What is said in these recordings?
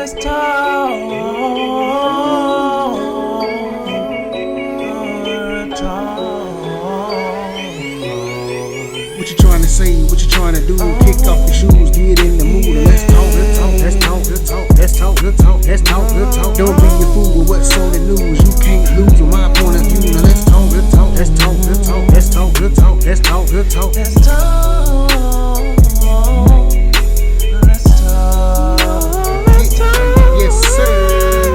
Let's talk. What you trying to say? What you trying to do? Kick off your shoes, get in the mood, and let's talk. Let's talk. Let's talk. Let's talk. Let's talk. Let's talk. Let's talk. Don't be a fool with what's on the news. You can't lose with my point of view. Now let's talk. Let's talk. Let's talk. Let's talk. Let's talk. Let's talk. Let's talk. Let's talk. Let's talk. Let's talk. Let's talk. Yes, sir.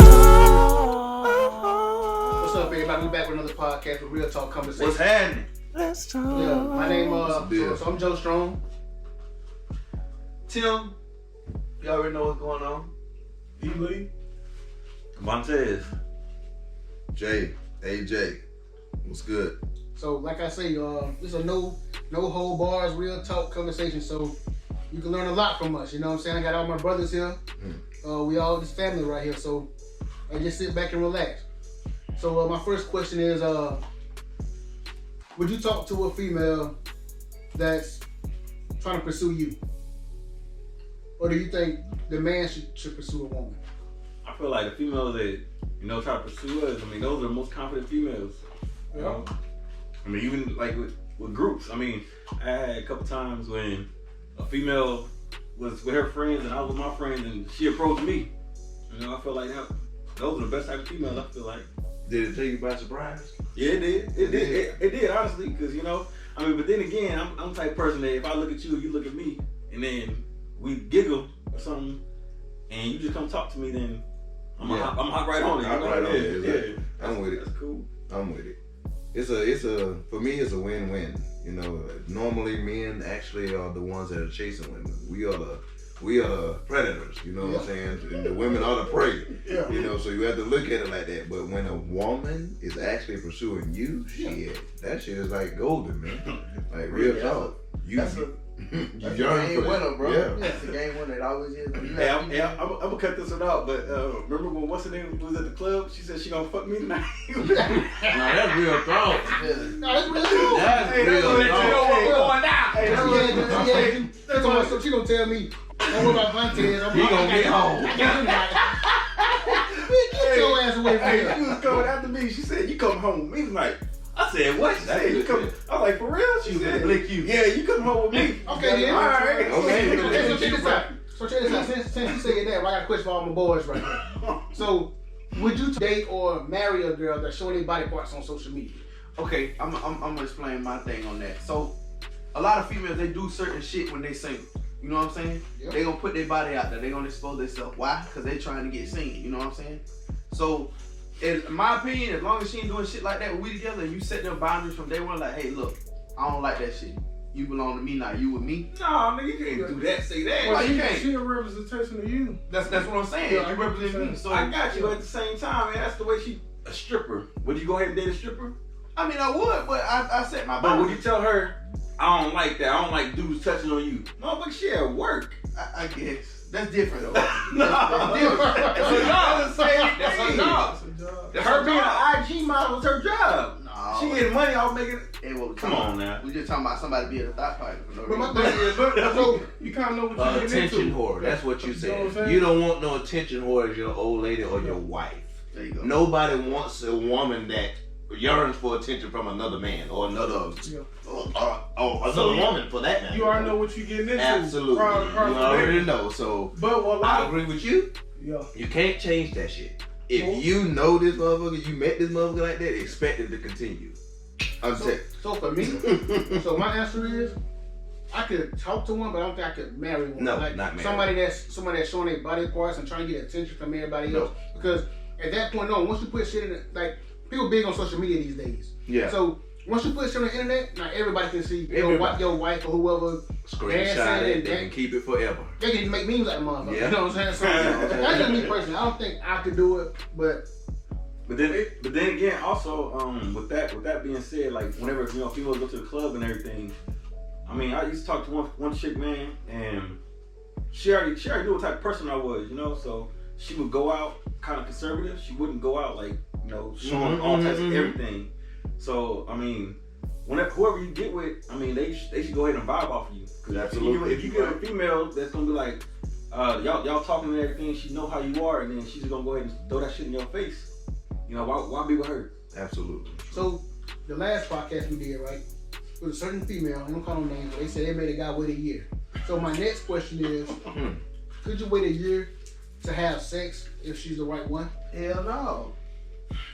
What's up, everybody? We back with another podcast with Real Talk Conversation. What's happening? Let's talk. Yeah, my name What's so I'm Joe Strong. Tim, you already know what's going on. E-Lee. Montez. Jay, AJ, what's good? So, like I say, this is a no hold bars, real talk conversation. So, you can learn a lot from us. You know what I'm saying? I got all my brothers here. We all this family right here. So, I just sit back and relax. So, my first question is, would you talk to a female that's trying to pursue you, or do you think the man should pursue a woman? I feel like the females that, try to pursue us, those are the most confident females. You know? Even like with groups. I had a couple times when a female was with her friends and I was with my friends and she approached me. I feel like those are the best type of females, I feel like. Did it take you by surprise? Yeah, it did. It did, honestly, because, but then again, I'm the type of person that if I look at you, you look at me, and then we giggle or something, and you just come talk to me, then I'm hop right on it. Hop right on it. Yeah. I'm with it. That's cool. I'm with it. For me, it's a win-win. Normally men actually are the ones that are chasing women. We are the predators, what I'm saying? And the women are the prey. So you have to look at it like that. But when a woman is actually pursuing you, that shit is like golden, man. Like real talk. That's a game winner, bro. Yeah. That's a game winner. It always is. I'm gonna cut this one out, but remember when what's her name was at the club? She said she gonna fuck me tonight. Nah, that's real talk. That's real. That's real talk. So she gonna tell me, don't worry about Montez. He gonna get home. Get your ass away from Hey, she here. was coming after me. She said, "You come home with me tonight." I said, "What?" She said, "You come." I was like, "For real?" She said, "Lick you." "Yeah, you come home with me." Okay, then. All right. Okay, so check this out. Since you said that, I got a question for all my boys right now. So, would you date or marry a girl that's showing their body parts on social media? Okay, I'm gonna explain my thing on that. So, a lot of females, they do certain shit when they single. You know what I'm saying? Yep. They gonna put their body out there. They gonna expose themselves. Why? Because they trying to get seen. You know what I'm saying? So, in my opinion, as long as she ain't doing shit like that when we together, and you set them boundaries from day one, like, hey, look, I don't like that shit. You belong to me now. You with me? No, man, you can't do that. Say that. Well, you can't. She a representation of you. That's what I'm saying. Yeah, You represent me. So I got you. At the same time, man, that's the way she a stripper. Would you go ahead and date a stripper? I mean, I would, but I set my But would boundaries. you tell her, I don't like that. I don't like dudes touching on you. No, but she at work. I guess. That's different though. No, That's different. That's her job. That's the same That's her thing. job. Her being an IG model was her job. No. She getting money off making it. Hey, well, Come on now. We just talking about somebody being a thought partner for no But my reason. thing is, so You kind of know what you're getting Attention into. whore. That's what you You know what I'm said. saying? You don't want no attention whore as your old lady or your wife. There you go. Nobody wants a woman that yearns for attention from another man or another another woman for that matter. You already know what you're getting into. Absolutely. You already know. So But what I agree with you. Yeah. You can't change that shit. If you know this motherfucker, you met this motherfucker like that, expect it to continue. so for me, so my answer is, I could talk to one, but I don't think I could marry one. No, like not marry. somebody that's showing their body parts and trying to get attention from everybody else. Because at that point on, once you put shit in it, like people big on social media these days. Yeah. So once you put shit on the internet, now everybody can see Everybody. your wife or whoever. Screenshot dancing it, and they can keep it forever. They can make memes like a motherfucker. Yeah. You know what I'm saying? So that's just me personally. I don't think I could do it, but then again, also with that being said, like whenever females go to the club and everything, I used to talk to one chick, man, and she already knew what type of person I was, so she would go out kind of conservative. She wouldn't go out like showing all types of everything. So whoever you get with, they should go ahead and vibe off of you. 'Cause Absolutely. if you get a female that's gonna be like, y'all talking and everything. She know how you are, and then she's gonna go ahead and throw that shit in your face. You know, why be with her? Absolutely. So the last podcast we did, right, with a certain female, I don't call them names, but they said they made a guy wait a year. So my next question is, could you wait a year to have sex if she's the right one? Hell no.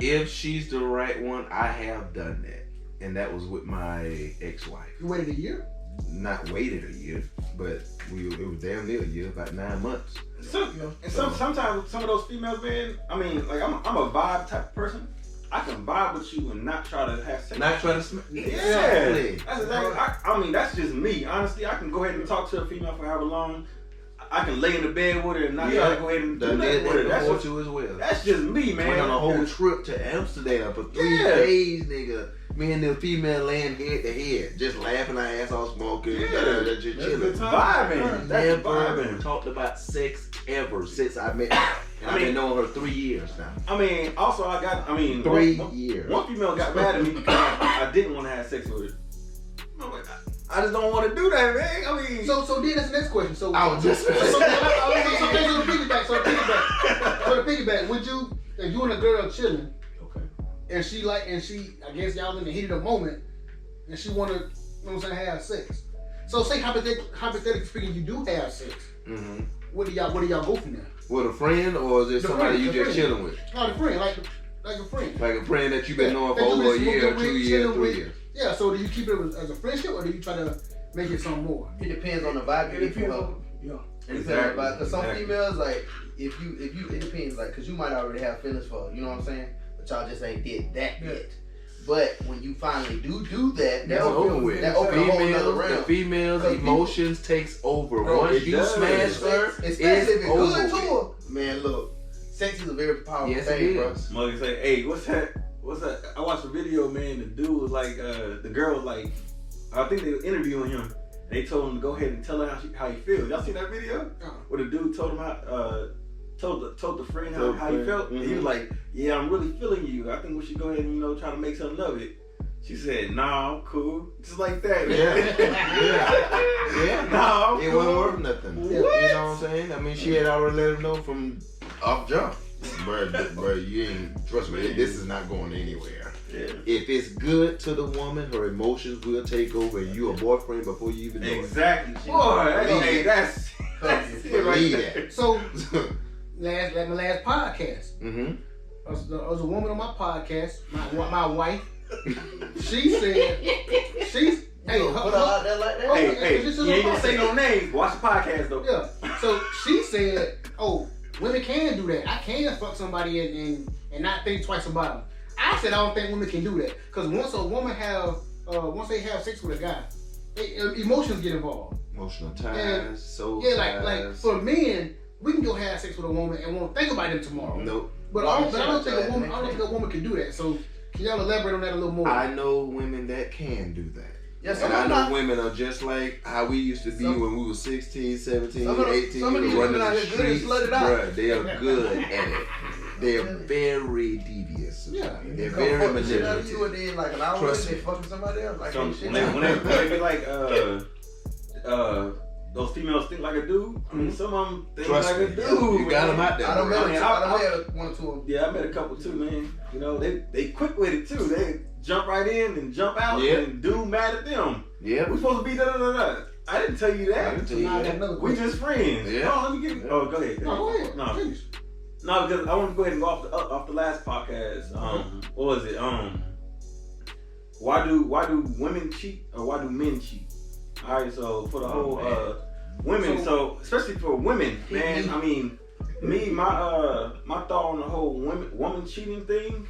If she's the right one, I have done that, and that was with my ex-wife. You waited a year? Not waited a year, but it was damn near a year, about 9 months. Sometimes some of those females, man. I mean, like I'm a vibe type of person. I can vibe with you and not try to have sex. Not trying to Exactly. That's exactly. I mean, that's just me. Honestly, I can go ahead and talk to a female for however long. I can lay in the bed with her and not try to go ahead and do Done that did with her. that before too as well. That's just me, man. Went on a whole trip to Amsterdam for 3 days, nigga. Me and the female laying head to head, just laughing our ass off, smoking, just chilling. Vibing. That's Never vibing. talked about sex ever since I met her. And I've been knowing her 3 years now. I mean, also 3 years. One female got mad at me because I didn't want to have sex with her. I'm like, I just don't want to do that, man. I mean, So then that's the next question. So I was just so to piggyback, would you, if you and a girl chilling, and she, I guess y'all in the heat of the moment, and she wanna, you know what I'm saying, have sex. So say hypothetically speaking, you do have sex. Mm-hmm. Where do y'all go from there? With a friend, or is it The somebody friend, you the just friend. chilling with? Oh, the friend, like a friend. Like a friend that you've been knowing for that you over a been year, smoking 2 with, years, chilling 3 with. years. Yeah, so do you keep it as a friendship, or do you try to make it something more? It depends on the vibe you get from her. Yeah. It depends on the vibe. Cause some females, like, if you, it depends, like, cause you might already have feelings for her, you know what I'm saying? But y'all just ain't did that yet. But when you finally do that, That's over with. That opens a whole nother realm. The females' emotions takes over. Bro, Once it you does. smash her, Especially it's if it's over good to with. her. Man, look, sex is a very powerful Yes, thing, it bro. is. mother say, hey, what's that? I watched a video, man. The dude was like, the girl was like, I think they were interviewing him. They told him to go ahead and tell her how he feels. Y'all see that video? Where the dude told him told the friend how he felt. And he was like, yeah, I'm really feeling you. I think we should go ahead and try to make something of it. She said, nah, I'm cool. Just like that. Yeah. Nah, I'm It cool. wasn't worth nothing. What? You know what I'm saying? I mean, she had already let him know from off jump. But you ain't, trust me, this is not going anywhere. Yeah. If it's good to the woman, her emotions will take over, and you a boyfriend before you even know Exactly. Boy, that's Believe that. So my last podcast, Mm-hmm. I was a woman on my podcast, my wife. She said, hey, Put her out there like that. Hey, you ain't gonna say no names. Watch the podcast though. Yeah. So she said, oh, women can do that. I can fuck somebody and not think twice about them. I said I don't think women can do that because once a woman once they have sex with a guy, emotions get involved. Emotional ties, And, soul Yeah, ties. like for men, we can go have sex with a woman and won't think about them tomorrow. Nope. But I don't think a woman can do that. So can y'all elaborate on that a little more? I know women that can do that. Yes, And I know women are just like how we used to be when we were 16, 17, 18, some of these running women out the here good and streets. slutted out. Bruh, they are good at it. They are very devious. Yeah. They're Come very fuck the shit out of you manipulative. and then like an hour Trust later me. they fucking somebody else. Like So ain't shit. when they be like those females think like a dude. I mean, some of them think Trust like me. a dude. You got them out there. I done bro. met one or two of them. Yeah, I met a couple too, man. You know, they quick with it too. They jump right in and jump out, Yeah. and dude mad at them. Yep. We supposed to be da. I didn't tell you I that. didn't tell you Nah, I got that. another We question. just friends. Yeah. Oh, let me get. Oh, go ahead. No, go ahead. No. Please. No, because I want to go ahead and go off the last podcast. What was it? Why do women cheat or why do men cheat? All right, so for the whole women, so especially for women, man. I mean, my thought on the whole woman cheating thing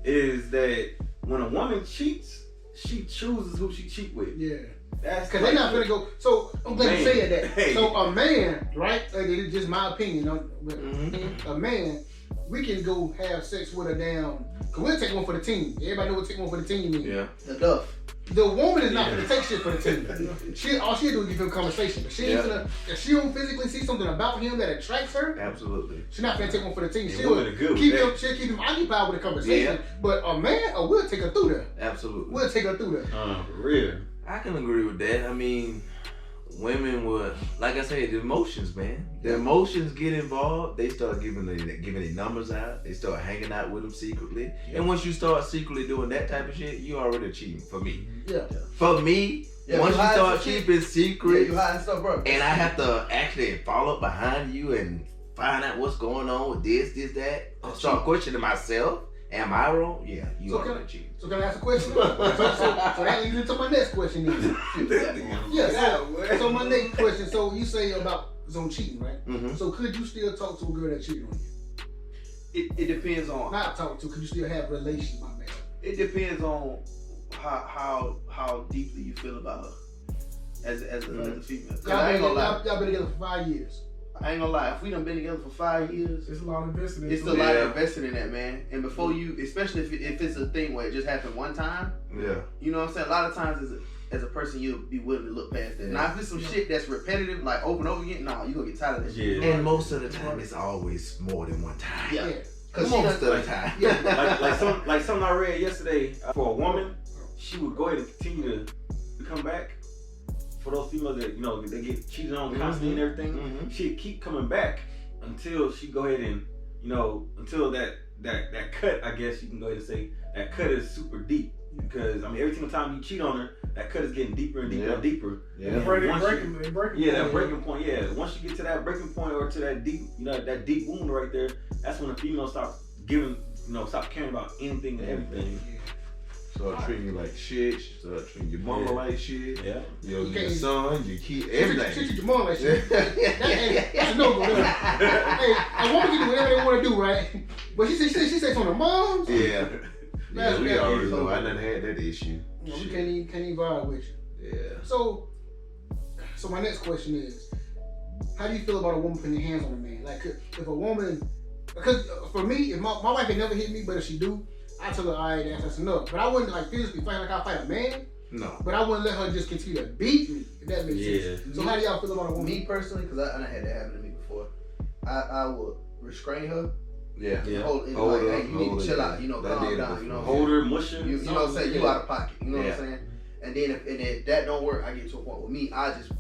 is that when a woman cheats, she chooses who she cheat with. Yeah. That's Because they're not gonna go. So I'm glad you said that. Hey. So a man, right? It's just my opinion. But Mhm. a man, we can go have sex with a damn. Cause we'll take one for the team. Everybody know what take one for the team means. Yeah. The duff. The woman is not gonna take shit for the team. All she do is give him conversation. But she ain't gonna. If she don't physically see something about him that attracts her, Absolutely. she's not gonna take one for the team. Yeah, She'll women are good with keep that. him. She'll keep him occupied with a conversation. Yeah. But a man, we'll take her through there. Absolutely. We'll take her through there. For real. I can agree with that. I mean, women would, like I said, the emotions, man. The emotions get involved. They start giving their numbers out. They start hanging out with them secretly. And once you start secretly doing that type of shit, you already cheating. For me, For me, once you start keeping secrets, you hiding stuff, bro. and I have to actually follow up behind you and find out what's going on with this, that. I start questioning myself. Am I wrong? Yeah, you already cheating. So can I ask a question? so that leads into my next question. So my next question. So you say about zone cheating, right? Mm-hmm. So could you still talk to a girl that cheated on you? It depends on. Not talk to. Could you still have relations, my man? It depends on how deeply you feel about her as a female. Y'all been together for 5 years. I ain't gonna lie. If we done been together for 5 years, It's a lot invested in it. it's a lot invested in that, man. And before you, especially if it's a thing where it just happened one time, Yeah. you know what I'm saying? A lot of times as a person, you'll be willing to look past that. Now, if it's some shit that's repetitive, like over and over again, nah, you gonna get tired of that shit. And most of the time, it's always more than one time. Yeah. Cause Most of the time. like something I read yesterday. For a woman, she would go ahead and continue to come back. For those females that they get cheated on constantly and everything, she'd keep coming back until she go ahead and until that cut, I guess you can go ahead and say that cut is super deep. Because every single time you cheat on her, that cut is getting deeper and deeper and deeper. Yeah. And Breaking that point. breaking point. Yeah, once you get to that breaking point or to that deep, that deep wound right there, that's when the female stops stop caring about anything and everything. Start treating you like shit. Start treating your mama like shit. Yeah. Your son, your kid, She everything. treat your mom like shit. That's a no-go. Hey, a woman can do whatever they want to do, right? But she says on the moms. Yeah. That's We bad. already know. I done had that issue. We can't even vibe with you. Yeah. So my next question is, how do you feel about a woman putting her hands on a man? Like, if a woman, because for me, if my wife had never hit me, but if she do, I tell her, all right, that's enough. But I wouldn't like physically fight like I fight a man. No. But I wouldn't let her just continue to beat me. If that makes sense. So how do y'all feel about a woman? Me personally, because I had that happen to me before, I would restrain her. Yeah. Hold her, hey, you need to chill out. Calm down. Hold her, mush her. You know what I'm saying? You out of pocket. You know what I'm saying? And then if that don't work, I get to a point with me, I just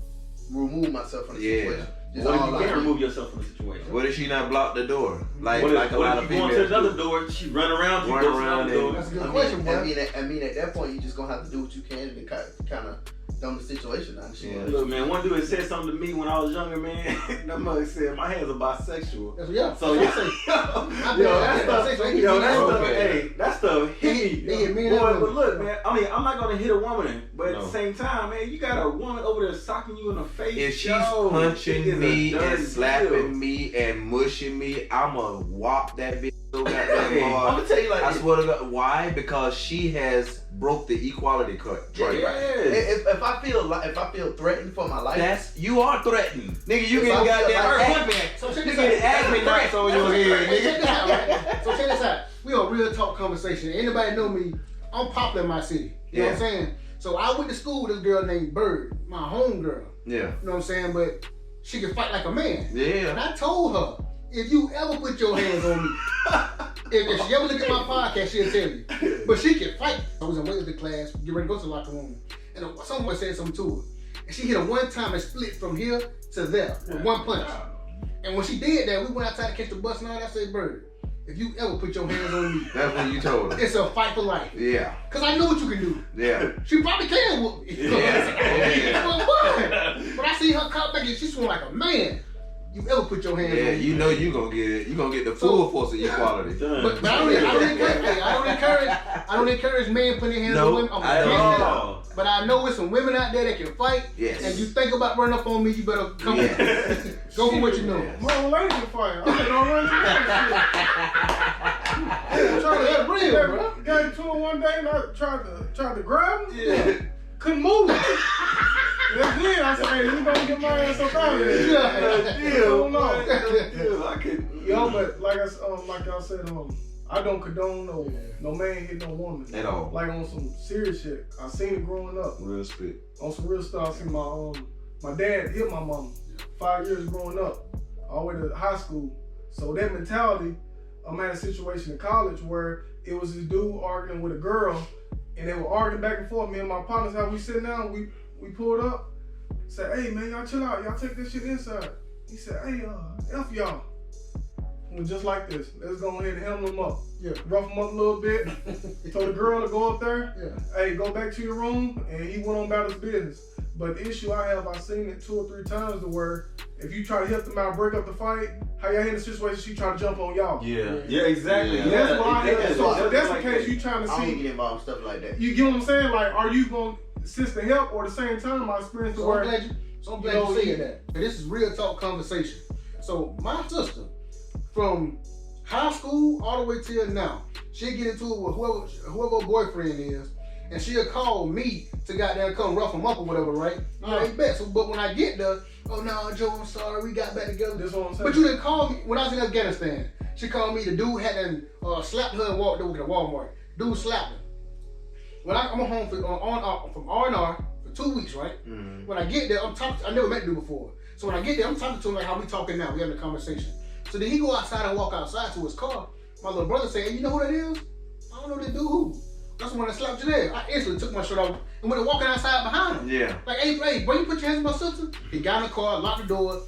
remove myself from the situation. Just What if all you out. can't remove yourself from the situation? What if she not block the door? Like What a lot if of you go females into another do? door, she run around, you Run go to around another door. and- That's a good question, boy. I mean, at that point, you just gonna have to do what you can to kind of dumb the situation down. Yeah. Look, man, one dude had said something to me when I was younger, man. That mother said my hands are bisexual. That's what y'all. So that's that's the hit They hit me. me Boy, and but look, man, I'm not gonna hit a woman, but at No. the same time, man, you got a woman over there socking you in the face. If she's Yo, it punching is a me dirty and slapping deal. me and mushing me, I'ma whop that bitch so goddamn I'm hard. gonna tell you like I this. swear to God. Why? Because she has broke the equality cut. Yeah. Yes. If I feel threatened for my life, You are threatened. Nigga, you If get I feel goddamn like- admin. So check You this get out. admin nights on your head, Hey, check this out, nigga. right? So check this out. We on real talk conversation. Anybody know me? I'm popular in my city. You know what I'm saying? So I went to school with this girl named Bird, my home girl. Yeah. You know what I'm saying? But she can fight like a man. And Yeah. I told her, if you ever put your hands on me, if she ever look at my podcast, she'll tell you. But she can fight. I was in weightlifting class, get ready to go to the locker room, and someone said something to her. And she hit her one time and split from here to there with one punch. And when she did that, we went outside to catch the bus and all that. I said, Bird, if you ever put your hands on me, That's what you told her. it's a fight for life. Yeah. Cause I know what you can do. Yeah. She probably can whoop me. Yeah. But what? But I see her come back and she swung like a man. You ever put your hands Yeah, on me? you know you gonna get it. You gonna get the full force of equality. But I don't encourage men putting their hands No, on women. I'm I against don't. that. But I know there's some women out there that can fight. Yes. And you think about running up on me, you better come Yes. go for what you know. Yes. My old lady can fight. I'm gonna run That's real, bro. Got into it one day and I tried to grab him. Yeah. Couldn't move. That's it. I said, hey, you gonna get my ass up out of here. I could. Yo, but like y'all said, I don't condone no man hit no woman At all. Like on some serious shit. I seen it growing up. Real spit. On some real stuff, I seen my dad hit my mom 5 years growing up, all the way to high school. So that mentality, I'm at a situation in college where it was this dude arguing with a girl, and they were arguing back and forth. Me and my partners, how we sitting down, we pulled up, Said, hey man, y'all chill out. Y'all take this shit inside. He said, hey, F y'all. And just like this. Let's go ahead and handle them up. Yeah. Rough them up a little bit. Told the girl to go up there. Yeah. Hey, go back to your room. And he went on about his business. But the issue I've seen it 2 or 3 times to where if you try to help them out, break up the fight, how y'all in the situation, she try to jump on y'all. Yeah, exactly. Yeah. That's what I exactly. have. So if that's the like case, that. you trying to I don't see, get involved in stuff like that. you get what I'm saying? Like, are you going to assist the help or at the same time, my experience to So I'm where, glad you said that. And this is real talk conversation. So my sister, from high school all the way till now, she'll get into it with whoever her boyfriend is, and she'll call me to goddamn come rough him up or whatever, right? All right, bet. So, but when I get there, oh no, Joe, I'm sorry, we got back together. this is what I'm saying. But you didn't call me when I was in Afghanistan. She called me. The dude had slapped her and walked over to Walmart. Dude slapped her. When I'm home from R&R for 2 weeks, right? Mm-hmm. When I get there, I'm talking. I never met the dude before. So when I get there, I'm talking to him like how we talking now. We having a conversation. So then he go outside and walk outside to his car. My little brother say, hey, you know who that is? I don't know that dude who. That's the one that slapped you there. I instantly took my shirt off and went walking outside behind him. Yeah. Like, hey, bro, you put your hands on my sister? He got in the car, locked the door.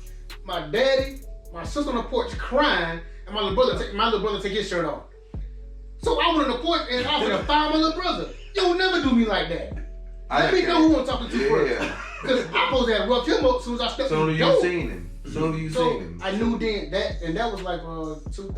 My daddy, my sister on the porch crying, and my little brother take his shirt off. So I went on the porch and I was gonna find my little brother. You'll never do me like that. Let me know who I'm talking to first. Because I'm supposed to have roughed him up as soon as I stepped in the door. you seen him. Seen him. I knew then that was like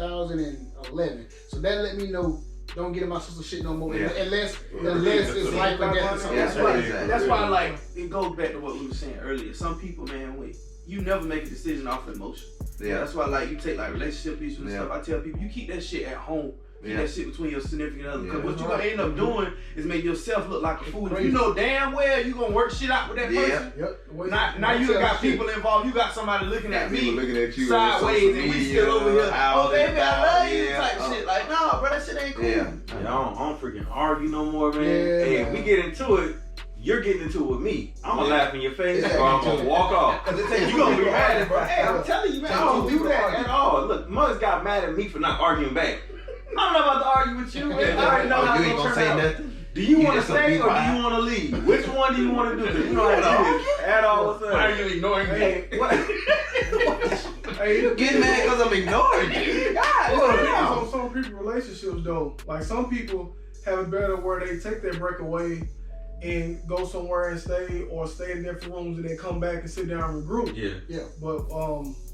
2011. So that let me know, don't get in my sister's shit no more. Yeah. Unless it's life or death or something. That's Yeah, why. exactly. That's why. Like, it goes back to what we were saying earlier. Some people, man, you never make a decision off of emotion. Yeah. That's why, like, you take like relationship issues and Yeah. stuff. I tell people, you keep that shit at home. Keep Yeah. that shit between your significant other. Because Yeah. what you gonna end up doing is make yourself look like a fool. If Crazy. you know damn well you gonna work shit out with that Yeah. person. Yep. Now you got people involved. You got somebody looking at me People looking at you sideways, on and social we media, still over here. out Oh baby, and I love you about, type shit. Like, nah, bro, that shit ain't cool. Yeah. I don't freaking argue no more, man. Yeah, Hey, if man. we get into it, you're getting into it with me. I'm gonna laugh in your face Yeah. or I'm gonna walk off. Cause it takes You gonna be two mad at people bro. to Hey, I'm argue. telling you, man, I Takes don't two do that people at all. Look, Mother's got mad at me for not arguing back. I'm not about to argue with you, man. I already know how Oh, you it's ain't gonna turn say out. nothing? Do you want to just gonna stay be or do quiet? you want to leave? Which one do you want to do? 'Cause you know how to do this at all of a Why are sudden. you ignoring me? Hey, what? Hey, You get mad because I'm ignoring you. God, on some people relationships though, like some people have it better where they take their breakaway and go somewhere and stay, or stay in different rooms and then come back and sit down and regroup. Yeah. But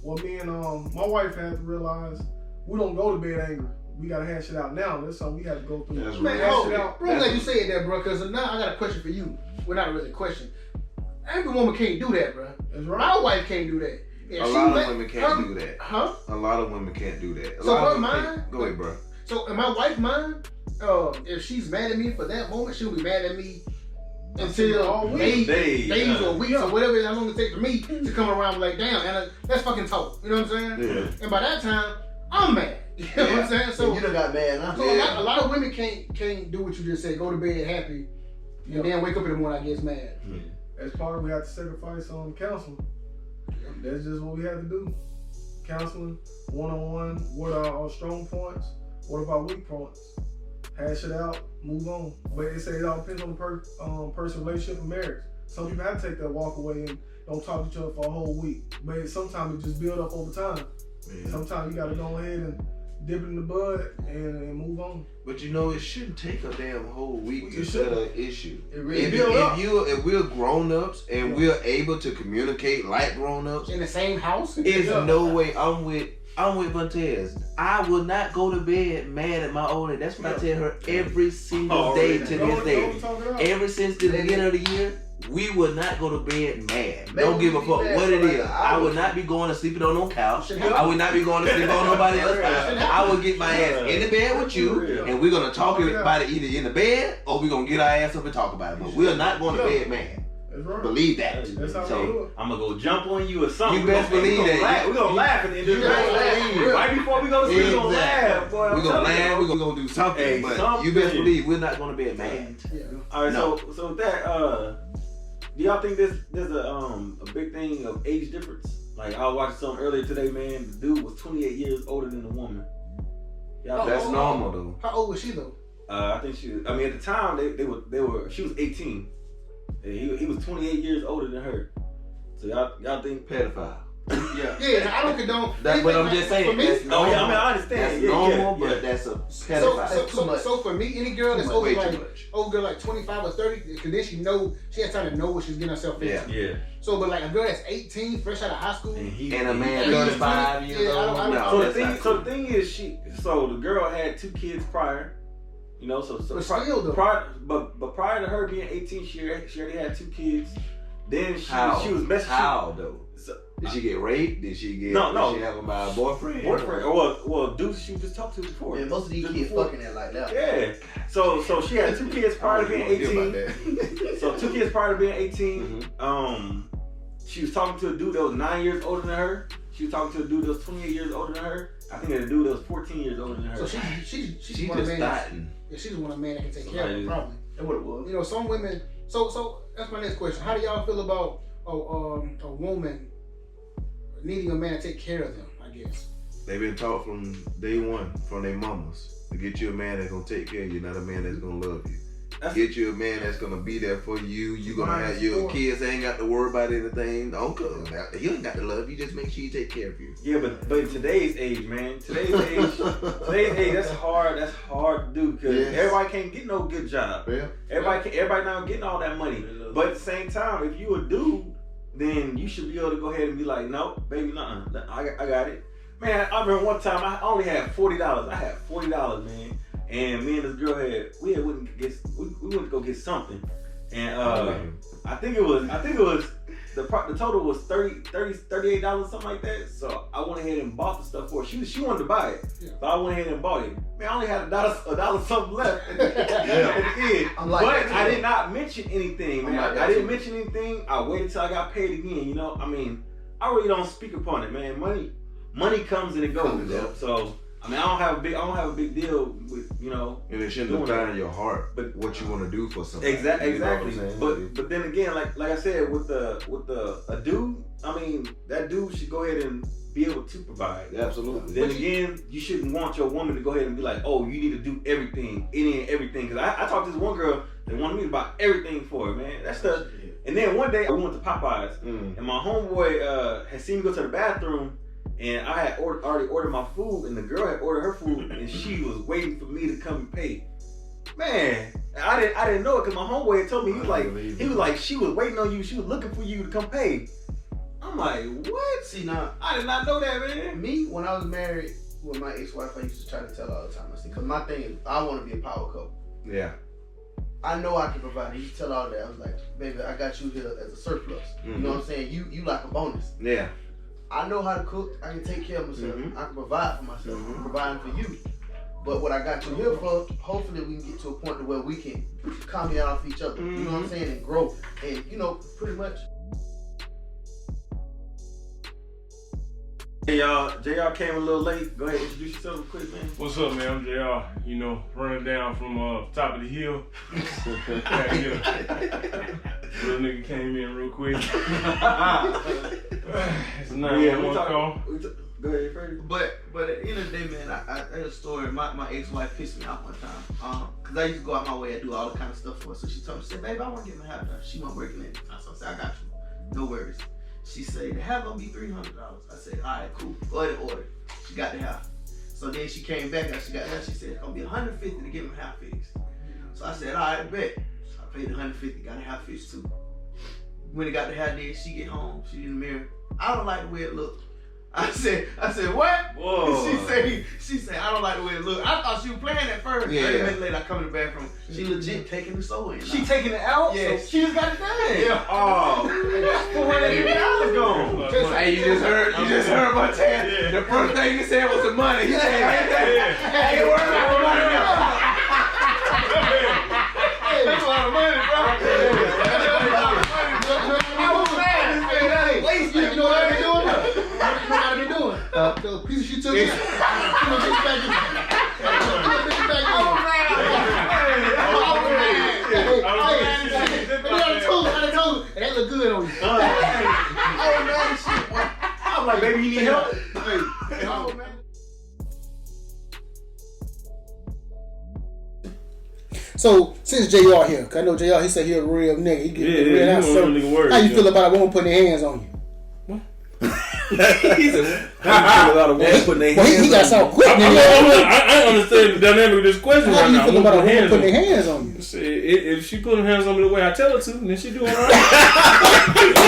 what me and my wife had to realize, we don't go to bed angry. We gotta hash it out now. That's something we have to go through. That's Man, real. hold Hash it it out. bro, I'm glad you said that, bro, because now I got a question for you. Well, not really a question. Every woman can't do that, bro. That's right. My wife can't do that. If A she lot of let women can't her- do that. Huh? A lot of women can't do that. A So lot her of women mind- can't. Go ahead, bro. So in my wife's mind, if she's mad at me for that moment, she'll be mad at me until All week. days Yeah. or weeks or whatever, how long it takes for me to come around like, damn, Anna, let's fucking talk. You know what I'm saying? Yeah. And by that time, I'm mad. You know what I'm saying? So, you done got mad, huh? so a lot of women can't do what you just said. Go to bed happy, and then wake up in the morning, I guess, mad. As part of, we have to sacrifice on counseling. That's just what we have to do. Counseling, one-on-one. What are our strong points? What about weak points? Hash it out, move on. But it say it all depends on the person, relationship, and marriage. Some people have to take that walk away and don't talk to each other for a whole week. But sometimes it just build up over time. Yeah. Sometimes you gotta go ahead and dip it in the bud and move on. But you know, it shouldn't take a damn whole week It to shouldn't. settle an issue. It really If, build up. if we're grown-ups and we're able to communicate like grown-ups, In the same house? there's Yeah. no way I'm with Montez. I will not go to bed mad at my old lady. That's what I tell her every single day to this day. Don't talk it out. Ever since the beginning of the year, we will not go to bed mad. Maybe Don't give a we fuck be mad what for it like is. an I hour. would not be going to sleeping on no couch. Should I would not be going to sleep on nobody else's couch. Yeah. I would get my ass in the bed with you, Yeah. and we're gonna talk about it either in the bed or we're gonna get our ass up and talk about it. But we're not going to bed mad. That's right. Believe that. That's how we So, do it. I'm gonna go jump on you or something. You best believe that. We're gonna laugh at the end of the You day. best believe it. Right before we go to sleep, we're gonna laugh. Boy, I'm We're gonna telling you, laugh. bro. We're gonna do something. Hey, but you something. best believe we're not going to bed mad. Yeah. All right, No. so with that, do y'all think there's a big thing of age difference? Like I was watching something earlier today, man. The dude was 28 years older than the woman. Y'all That's think- normal though. How old was she though? I think she was. I mean, at the time they were. She was 18. And he was 28 years older than her. So y'all think Pedophile. Yeah. Yeah, I don't condone. That's what I'm just saying. For me, That's normal. I understand. That's Yeah, normal, yeah. but that's a pedophile. so for me, any girl that's Way over too like much. over like 25 or 30, because then she has time to know what she's getting herself into. Yeah. Yeah. So, but like a girl that's 18, fresh out of high school, And a man Yeah, 35 years yeah, I old. don't- No, So that's not the cool. thing is, so the girl had 2 kids prior, you know. So But still, though. but prior to her being 18, she already had 2 kids. Then she was messing. How though? So, Did she get raped? Did she get? No. Did she have him by a boyfriend? Well, dudes she just talked to before. Man, most of these Just kids before. fucking that like that. Yeah. So she had 2 kids prior to being 18. That. So 2 kids prior to being 18. Mm-hmm. She was talking to a dude that was 9 years older than her. She was talking to a dude that was 28 years older than her. I think that a dude that was 14 years older than her. so she's She one of just the man. starting. Yeah, she just want a man that can take care of her, probably. That's what it was. You know, some women. So that's my next question. How do y'all feel about a woman needing a man to take care of them? I guess. They've been taught from day one, from their mamas, to get you a man that's gonna take care of you, not a man that's gonna love you. Get you a man that's gonna be there for you. You gonna have your kids. They ain't got to worry about anything. Uncle, he ain't got to love you. Just make sure you take care of you. Yeah, but in today's age, man, that's hard. That's hard to do because Yes. everybody can't get no good job. Yeah. Everybody not getting all that money. But at the same time, if you a dude, then you should be able to go ahead and be like, no, baby, nothing. I got it. Man, I remember one time I only had $40. I had $40, man. And me and this girl we went to go get something. And I think it was the total was $38, something like that. So I went ahead and bought the stuff for her. She wanted to buy it. Yeah. So I went ahead and bought it. Man, I only had a dollar something left at the end. I'm like But that I too. did not mention anything, man. I'm like that I didn't too. mention anything. I waited till I got paid again, you know? I mean, I really don't speak upon it, man. Money comes and it goes. Yeah. So I mean, I don't have a big deal with, you know. And it shouldn't define in your heart, but what you want to do for somebody. Exactly. You know what I'm saying? But then again, like I said, with a dude, I mean, that dude should go ahead and be able to provide. Absolutely. Then again, you shouldn't want your woman to go ahead and be like, oh, you need to do everything, any and everything. Because I talked to this one girl that wanted me to buy everything for her, man. That's the. And then one day I went to Popeyes, and my homeboy had seen me go to the bathroom. And I had already ordered my food, and the girl had ordered her food, and she was waiting for me to come and pay. Man, I didn't know it because my homeboy had told me he was like she was waiting on you, she was looking for you to come pay. I'm like, what? See now, I did not know that, man. me when I was married with my ex-wife, I used to try to tell her all the time. I said, because my thing is, I want to be a power couple. Yeah. I know I can provide. He used to tell all that. I was like, baby, I got you here as a surplus. You know what I'm saying? You like a bonus. Yeah. I know how to cook. I can take care of myself. I can provide for myself. I'm providing for you. But what I got you here for, hopefully we can get to a point to where we can comment off each other. You know what I'm saying? And grow. And, you know, pretty much. Hey y'all, JR came a little late. Go ahead, introduce yourself real quick, man. What's up, man? I'm JR. You know, running down from top of the hill. Little nigga came in real quick. It's a 911 call. Go ahead, first. But at the end of the day, man, I had a story. My ex-wife pissed me off one time. Because I used to go out my way and do all the kind of stuff for her. So she told me, she said, baby, I want to get my hair done. She wasn't working at the time. So I said, I got you. No worries. She said, the hair gonna be $300. I said, all right, cool. Go ahead and order. She got the hair. So then she came back after she got hair. She said, it's gonna be $150 to get my hair fixed. So I said, all right, bet. So I paid $150, got the hair fixed too. When it got the hair did, she get home, she in the mirror. I don't like the way it looked. I said, what? Whoa. She said, I don't like the way it looked. I thought she was playing at first. Yeah. 30 minutes later, I come in the bathroom. She legit taking the soul in. She taking it out? Yes. So she just got it done. Yeah. Oh, $450 gone. Hey, you just heard my dad. Yeah. The first thing he said was the money. He said, hey, ain't worried about the money now. That's a lot of money, bro. I was mad. You know what I be doing? You know what I be doing? The piece she took it. Put it back in. I told you. And that look good on you. I'm like, baby, you need help? Oh, man. So since JR here, 'cause I know JR, he said he a real nigga. He get Yeah, real you out. know So a nigga word, how you yeah. feel about a woman putting their hands on you? He said, a lot of women putting their Well, hands he got on so you. quick. I understand the dynamic of this question How right do you now. feel I'm about a gonna woman put putting hands their hands on you? If she put her hands on me the way I tell her to, then she doing all right.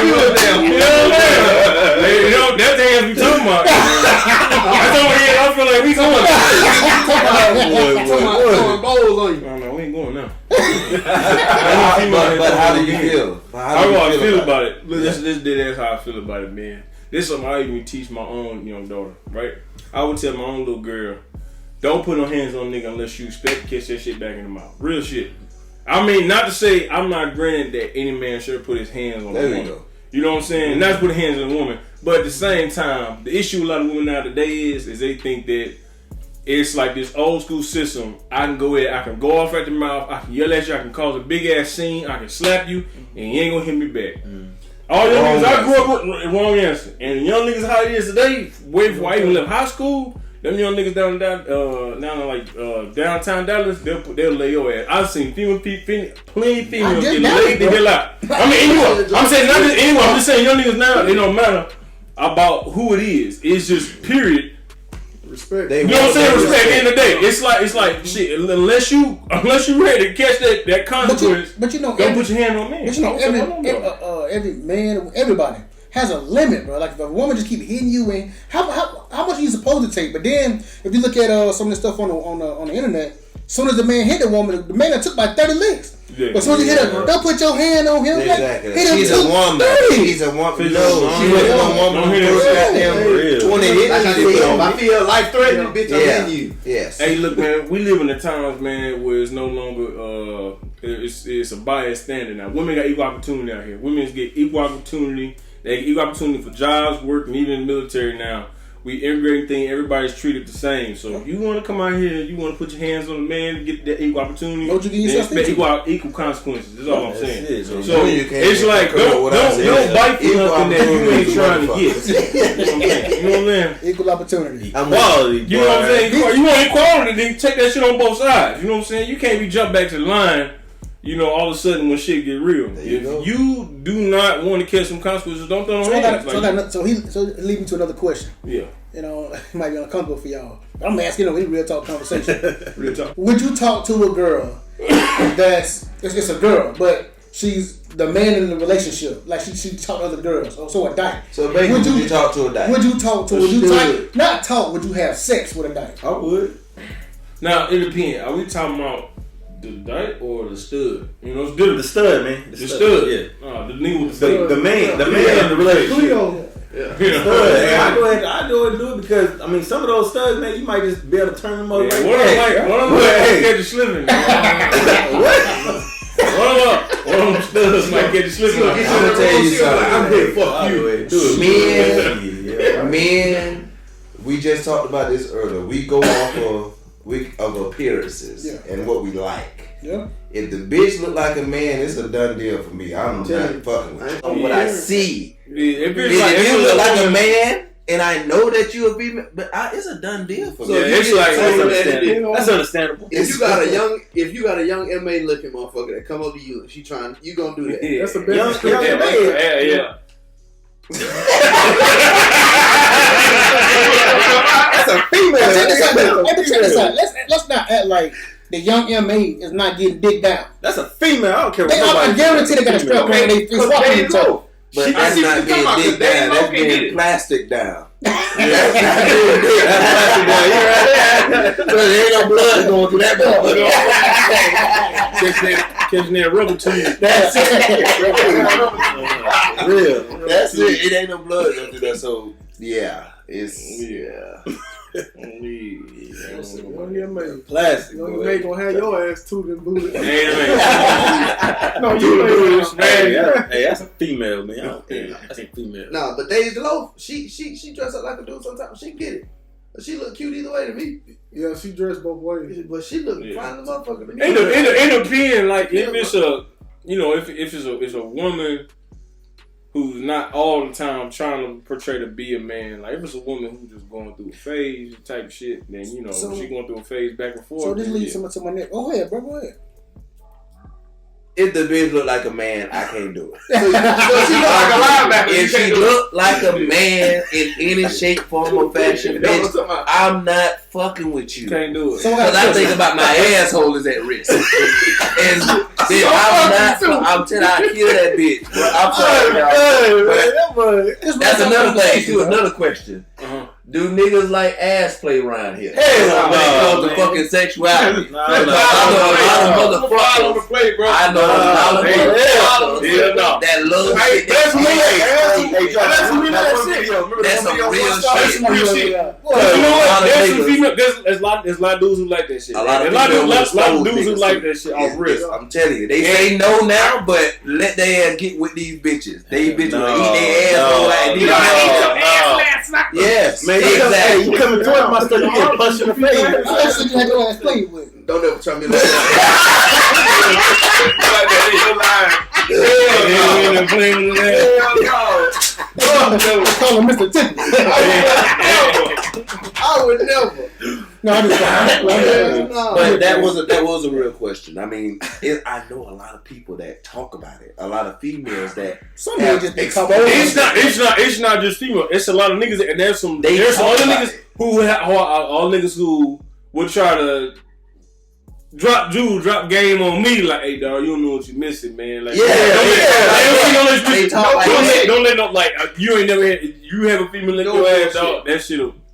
You a damn You know what I'm saying? Hey, you know, that's the hands we talking about. That's over here. I feel like we talking about. Throwing bowls on you. No, we ain't going now. But how do you feel? How do I feel about it? This is how I feel about it, man. This is something I even teach my own young daughter, right? I would tell my own little girl, don't put no hands on a nigga unless you expect to catch that shit back in the mouth. Real shit. I mean, not to say I'm not granted that any man should put his hands on a woman. You know what I'm saying? Not to put hands on a woman. But at the same time, the issue with a lot of women now today is they think that it's like this old school system. I can go in, I can go off at the mouth, I can yell at you, I can cause a big ass scene, I can slap you, and you ain't gonna hit me back. All young niggas I grew up with, wrong answer. And the young niggas how it is today, way before I even left high school, them young niggas down in downtown Dallas, they'll lay your ass. I've seen plenty females get laid the hell out. I mean, anyway, I'm saying not just anyway. I'm just saying young niggas now, it don't matter about who it is. It's just period. Respect. You know what I'm saying? Respect. At the end of the day, it's like shit. Unless you ready to catch that consequence, But you know, don't put your hand on me. But you know, every man, everybody has a limit, bro. Like if a woman just keep hitting you, and how much are you supposed to take? But then if you look at some of the stuff on the internet, as soon as the man hit the woman, the man that took by 30 licks. Yeah. But as soon as you hit her, don't put your hand on him. Exactly. Hit him She's a woman. 30. She's a woman. No, she wasn't a woman who first goddamn 20 hits. Like I said, if I feel life threatening, bitch, I'm Yeah. in you. Yes. Hey, look, man, we live in the times, man, where it's no longer it's a biased standard now. Women got equal opportunity out here. Women get equal opportunity. They get equal opportunity for jobs, work, and even in the military now. We integrating thing, everybody's treated the same. So if you want to come out here, you want to put your hands on a man to get that equal opportunity, Don't you get yourself then expect into equal consequences. That's all I'm saying. it. So you can't it's like don't bite for nothing that you ain't trying to get. You know what I'm saying? Equal opportunity. Quality. You know what I'm saying? You want equality, then take that shit on both sides. You know what I'm saying? You can't be jump back to the line. You know, all of a sudden when shit get real, if you do not want to catch some consequences, don't throw no hands. So it leads me to another question. Yeah. You know, it might be uncomfortable for y'all. But I'm asking, any real talk conversation. Real talk. Would you talk to a girl it's a girl, but she's the man in the relationship? Like she talk to other girls, so a dyke. So basically, would you talk to a dyke? Would you talk to? Would you have sex with a dyke? I would. Now it depends. Are we talking about the dyke or the stud? You know, it's different. The stud, man. The stud. Yeah. The nigga with the stud. The man in the relationship. Cleo. Stud. Hey, I go ahead and do it because I mean some of those studs, man, you might just be able to turn them over. Yeah, what I'm like catch you slipping. One of them studs might catch you slipping. I'm gonna tell you something. I'm here. Fuck you. Men, we just talked about this earlier. We go off of appearances and what we like. Yeah. If the bitch look like a man, it's a done deal for me. I'm not fucking with you. On what I see. If If you look like a man, and I know that you a female, but it's a done deal for me. Yeah, it's like that's understandable. If you got a young MA looking motherfucker that come up to you and she trying, you gonna do that? Yeah. That's the best. Yeah. That's a female. Check this out. Let's not act like the young MA is not getting digged down. That's a female. I don't care what nobody I guarantee they got a strap on they face walking each other. But that's not getting dick down. That's getting plastic down. That's not getting dick. That's plastic down. You right there? There ain't no blood going through that motherfucker. Catching that rubber tube. That's it. Real. That's it. It ain't no blood going through that. So yeah, it's Plastic. You ain't gonna have your ass tooted and booted. No, you ain't. Hey, that's a female, man. I don't think that's a female. Nah, but Days Loaf, she dress up like a dude sometimes. She get it. She look cute either way to me. Yeah, she dressed both ways. But she look fine as a motherfucker to me. It depends. Like if it's a, you know, if it's a woman who's not all the time trying to portray to be a man. Like if it's a woman who's just going through a phase type shit, then you know she going through a phase back and forth. So this leads to my next. Go ahead, bro. Go ahead. if the bitch look like a man, I can't do it. So she look like a linebacker. If she look like a man in any shape, form, or fashion, bitch, I'm not fucking with you. Can't do it. Because I think about my asshole is at risk. And bitch, I'm telling you, I'll kill that bitch. But I'm sorry, y'all. That's another thing, too. Another question. Do niggas like ass play around here? Hell When it comes to fucking sexuality. I know a lot of motherfuckers. I know a lot of motherfuckers that love shit. That's some real shit. You know what? There's some female. There's a lot of dudes who like that shit. A lot of dudes who like that shit off risk. I'm telling you, they say no now, but let their ass get with these bitches. They bitches will eat their ass like yes, man. Exactly. You coming towards my stuff, you get punched in the face. Don't ever try me like that. Call him Mr. Tippy. I would never. No, I'm just But that was a real question. I mean, I know a lot of people that talk about it. A lot of females that some niggas just exposed. It's not just female. It's a lot of niggas, and there's some other niggas who all niggas who would try to drop game on me like, hey dog, you don't know what you missing, man. Like, don't let no like you ain't never had you have a female lick your ass, dog.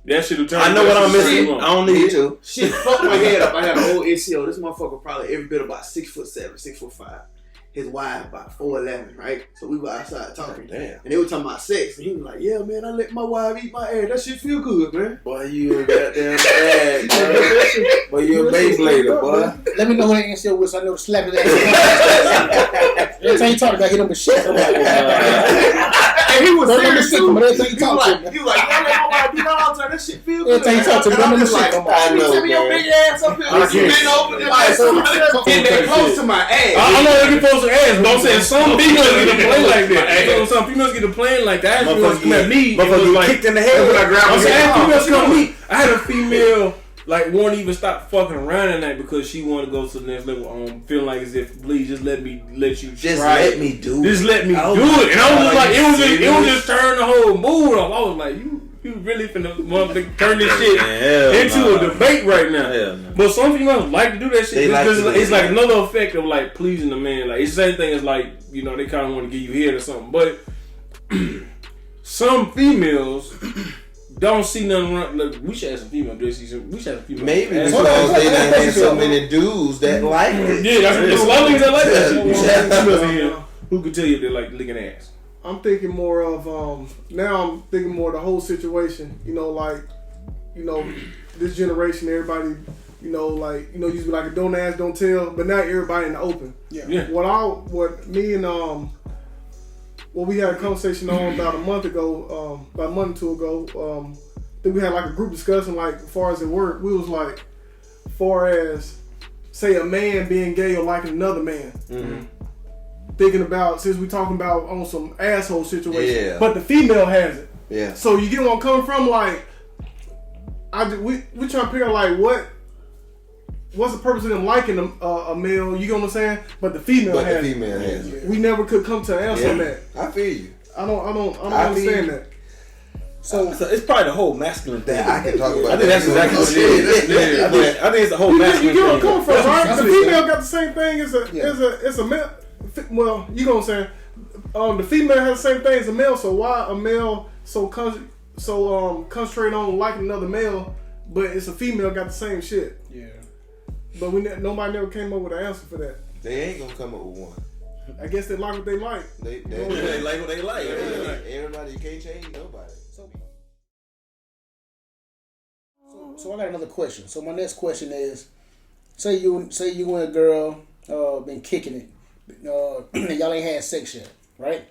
That shit'll turn. I know what I'm missing. I don't need to. Shit fucked my head up. I had a whole ACL. This motherfucker probably every bit about 6'7", 6'5". His wife about 4'11", right? So we were outside talking. Damn. And they were talking about sex. And he was like, yeah, man, I let my wife eat my ass. That shit feel good, man. Boy, you a goddamn bag, boy. Boy, you a Beyblader, boy. Let me know when they NCO was. I know slap his ass. Every time you talk about hit him with shit. And he was serious too. But every time you talk to him. He was like, yeah, let my wife do that all the time. That shit feel good. Every time you talk to him, I'm let just like, I you send me your big ass up here. You been over there. Getting that close to my ass. I know they get close to ass, but I'm saying some females get to play like that. Some females get to play like that. Females come at me. Motherfucker kicked in the head when I grabbed him. Females come at me. I had a female like won't even stop fucking around at night because she want to go to the next level. Feeling like as if please just let you just try let it. me do Just let me do it. And I was like, it was just turn the whole mood off. I was like, you really finna turn this shit into a debate right now. But some females like to do that shit because it's like another effect of like pleasing the man. Like it's the same thing as like, you know, they kind of want to give you head or something. But some females don't see nothing wrong. Look, we should have some female dresses. We should have some female. Maybe because they done had so many dudes that like it. Yeah, there's a lot of niggas that like that shit. You should have females in here who can tell you they like licking ass. I'm thinking more of now I'm thinking more of the whole situation. You know, like, you know, this generation, everybody, you know, like, you know, used to be like a don't ask, don't tell, but now everybody in the open. Yeah. What me and what we had a conversation on about a month or two ago. I think we had like a group discussion, like as far as at work, we was like, far as say a man being gay or liking another man. Mm-hmm. Thinking about, since we talking about on some asshole situation, but the female has it. Yeah. So you get where I'm coming from? Like, we trying to figure out like what's the purpose of them liking a male? You know what I'm saying? But the female has it. We never could come to an answer on that. I feel you. I don't understand that. So it's probably the whole masculine thing. I can talk about. I think that's exactly what it is. I think it's the whole masculine thing. You get where I'm coming from, right? The female got the same thing as a male. Well, you know what I'm saying? The female has the same thing as a male. So why a male concentrate on liking another male, but it's a female got the same shit? Yeah. But nobody never came up with an answer for that. They ain't gonna come up with one. I guess they like what they like. They like what they like. Everybody, you can't change nobody. So I got another question. So my next question is, say you and a girl been kicking it, and y'all ain't had sex yet, right?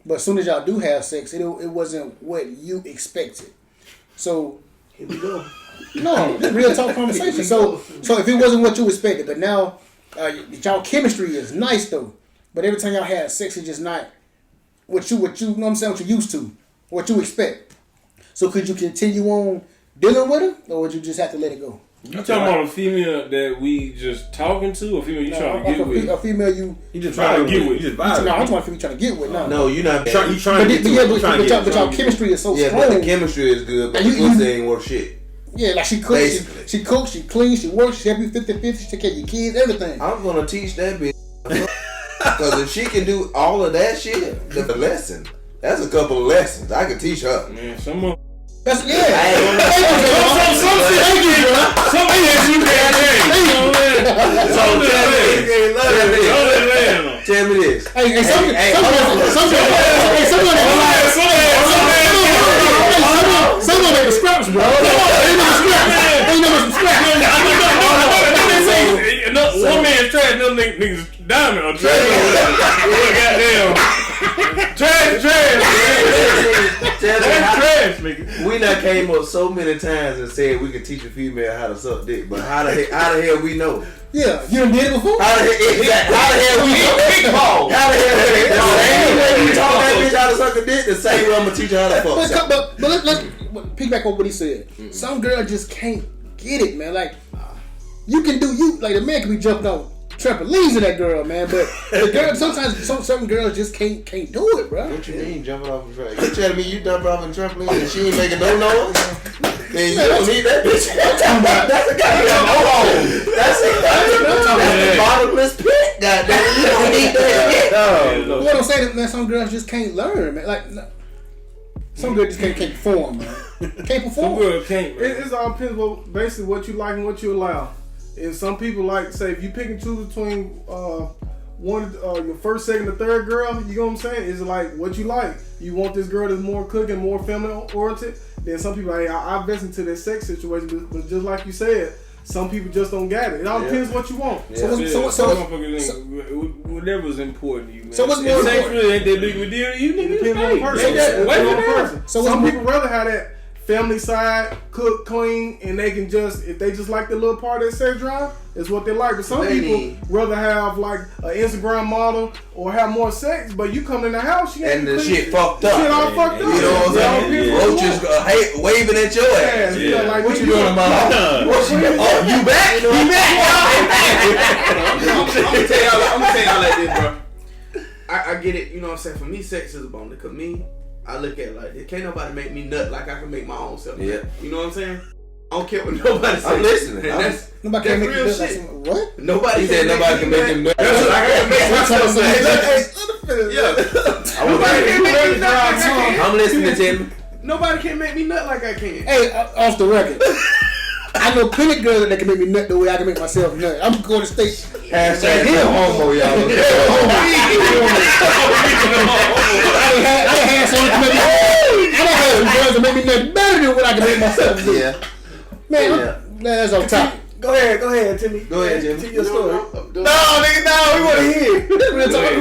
But as soon as y'all do have sex, it wasn't what you expected. So here we go. No, this real talk conversation. So if it wasn't what you expected, but now y'all chemistry is nice though, but every time y'all have sex, it's just not what you know what I'm saying, what you used to, what you expect. So could you continue on dealing with it, or would you just have to let it go? You talking about a female that we just talking to, or female you trying to get with? A female you just trying to get with. You just no, I'm vibing. talking about female you trying to get with. No, you're not. You trying to get to it. But y'all chemistry is so Yeah, strong. but the chemistry is good, but And the you- pussy ain't worth shit. Yeah, like she cooks, she cooks, she cleans, she works, she help you 50-50, she take care of your kids, everything. I'm gonna teach that bitch. Because if she can do all of that shit, that's a lesson. That's a couple of lessons. I can teach her. Man, some of That's yeah. Tell me this. Hey, some make the scraps, bro. They know some scraps. One man's trash, another niggas diamond or trash. Goddamn. Trash, nigga. We done came up so many times and said we could teach a female how to suck dick, but how the hell we know? Yeah, you done did it before? How the hell we know? How the hell the same way we taught that bitch how to suck a dick, the same way I'm gonna teach her how to fuck. But let's piggyback on what he said. Some girl just can't get it, man. Like you can do like a man can be jumping on trampolines in that girl, man. But the girl sometimes some girls just can't do it, bro. What you mean jumping off a trampoline? You telling me you jumping off a trampoline and she ain't making no noise? Then you don't need that bitch. That's a goddamn no-hole. That's a bottomless pit, goddamn. You don't need that shit. What I'm saying, man, some girls just can't learn, man. Like some girls just can't perform, man. Can't perform. Some girls can't, man. It's all depends on basically what you like and what you allow. And some people like say if you pick and choose between your first, second, or third girl, you know what I'm saying? It's like what you like. You want this girl that's more cooking, more feminine oriented. Then some people like, hey, I invest into this sex situation, but just like you said, some people just don't get it. It all depends what you want. So whatever's important to you, man. So what's more sex important? really ain't that big of a deal. You niggas Depends on the person. Depends on the person. Some people rather have that family side, cook, clean, and they can just, if they just like the little part of that sex drive, it's what they like. But some people rather have like an Instagram model or have more sex, but you come in the house, you And the clean. shit fucked up. Shit all fucked up. You know what I'm saying? Roaches waving at your ass. Yeah. Like, What you doing about? Oh, you back? You back? I'm gonna tell y'all like this, bro. I get it, you know what I'm saying? For me, sex is a bonus. Cause me, I look at it like this. Can't nobody make me nut like I can make my own self. Yeah. You know what I'm saying? I don't care what nobody says. I'm listening. Nobody can make real you shit. What? Nobody He said nobody can make him nut. That's what I gotta make myself say. Yeah. Nobody can make me nut like I can. I'm listening to him. Nobody can make me nut like I can. Hey, off the record. I know plenty girls that can make me nut the way I can make myself nut. I'm going to state. Hashtag homo, y'all. I done had some girls that make me nut better than what I can make myself do. Yeah. Man, that's off topic. Go ahead, Timmy. Go ahead, Jimmy. Tell your story. No, No, nigga, no, we want to hear. We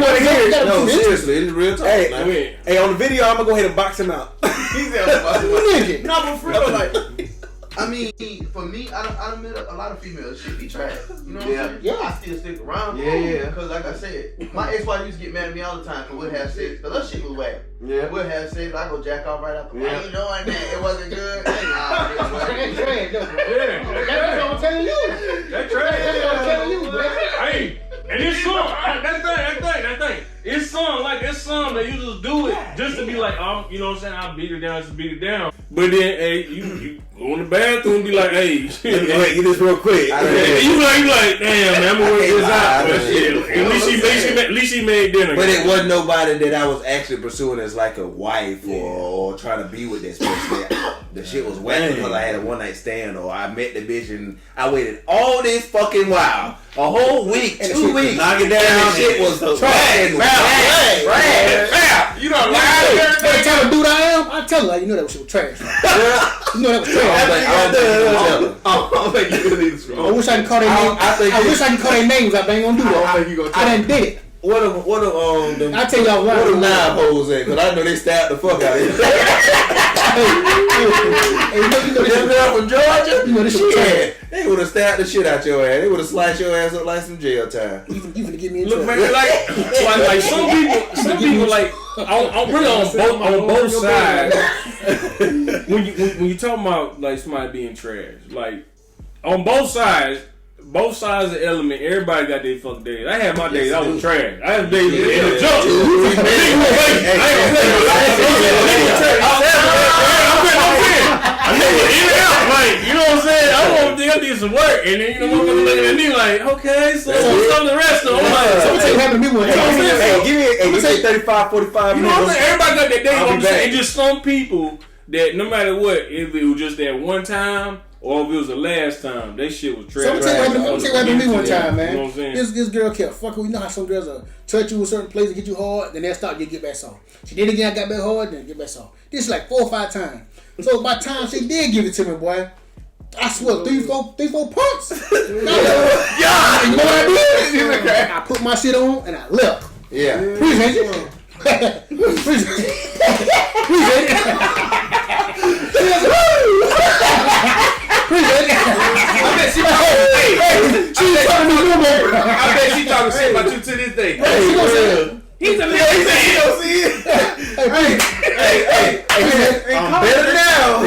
want to hear. No, seriously, it's real talk. Hey, man. hey, on the video, I'm gonna go ahead and box him out. He's out. Nigga. No, but for real, like, I mean, for me, I done met a lot of females. Shit be trash. You know what I'm saying? Yeah. I still stick around. Yeah. Because like I said, my ex-wife used to get mad at me all the time because we'd have sex. Because that shit was whack. Yeah. We'll have sex. I go jack off right after. Why Yeah. you doing that? It wasn't good. Hey, That's what I'm telling you. That's That's what I'm telling you, bro. Hey, and it's some that thing. It's some that you just do it just to be like, you know what I'm saying? I'll beat it down, just beat it down. But then, hey, you go in the bathroom and be like, hey, Let me go ahead and get this real quick. you like, damn, man, I'm gonna work this out. But shit, at least she made dinner. But it wasn't nobody that I was actually pursuing as like a wife or trying to be with this person. The shit was whack because I had a one night stand or I met the bitch and I waited all this fucking while. A whole week, 2 weeks. Knock it down. And the shit was trash. You don't Every time a dude I am, I tell her, like, you know that shit was trash. You know that was trash. I'll make you do this. I wish I could call their names. I wish I could call their names. I ain't gonna do that. I done did it. What I tell y'all what right. them live hoes at? Cause I know they stabbed the fuck out of you. Hey, you know Them this girl from Georgia? You know this shit was trash. They would have stabbed the shit out your ass. They would have sliced your ass up like some jail time. You finna get me in Look, trouble. man, like some people like I'm really on both sides. when you talking about like somebody being trash, like on both sides of the element, everybody got their fuck days. I had my days, I was trash. I had days in the jump. Like, you know what I'm saying? I want to think I did some work, and then you know motherfuckers looking at me like, okay, so what's on the rest of them? I'm like, something happened to me one time. Hey, give me 35, 45 you minutes. know what I'm saying? Everybody got their days. I'll be back. And just some people that no matter what, if it was just that one time or if it was the last time, they shit was trash. So I'm gonna tell you what happened to me one time, man. You know what I'm saying? This girl kept fucking. You know how some girls touch you in a certain place and get you hard, then they'll stop, you get back soft. She did it again, I got back hard, then get back soft. This is like 4 or 5 times. So by the time she did give it to me, boy, I swear 3, 4 pumps. You know what I did? I put my shit on and I left. Yeah. Appreciate it. Appreciate it. I bet she talking shit about you to this day. She gonna say, He's a little he don't see it. Hey, I'm better now.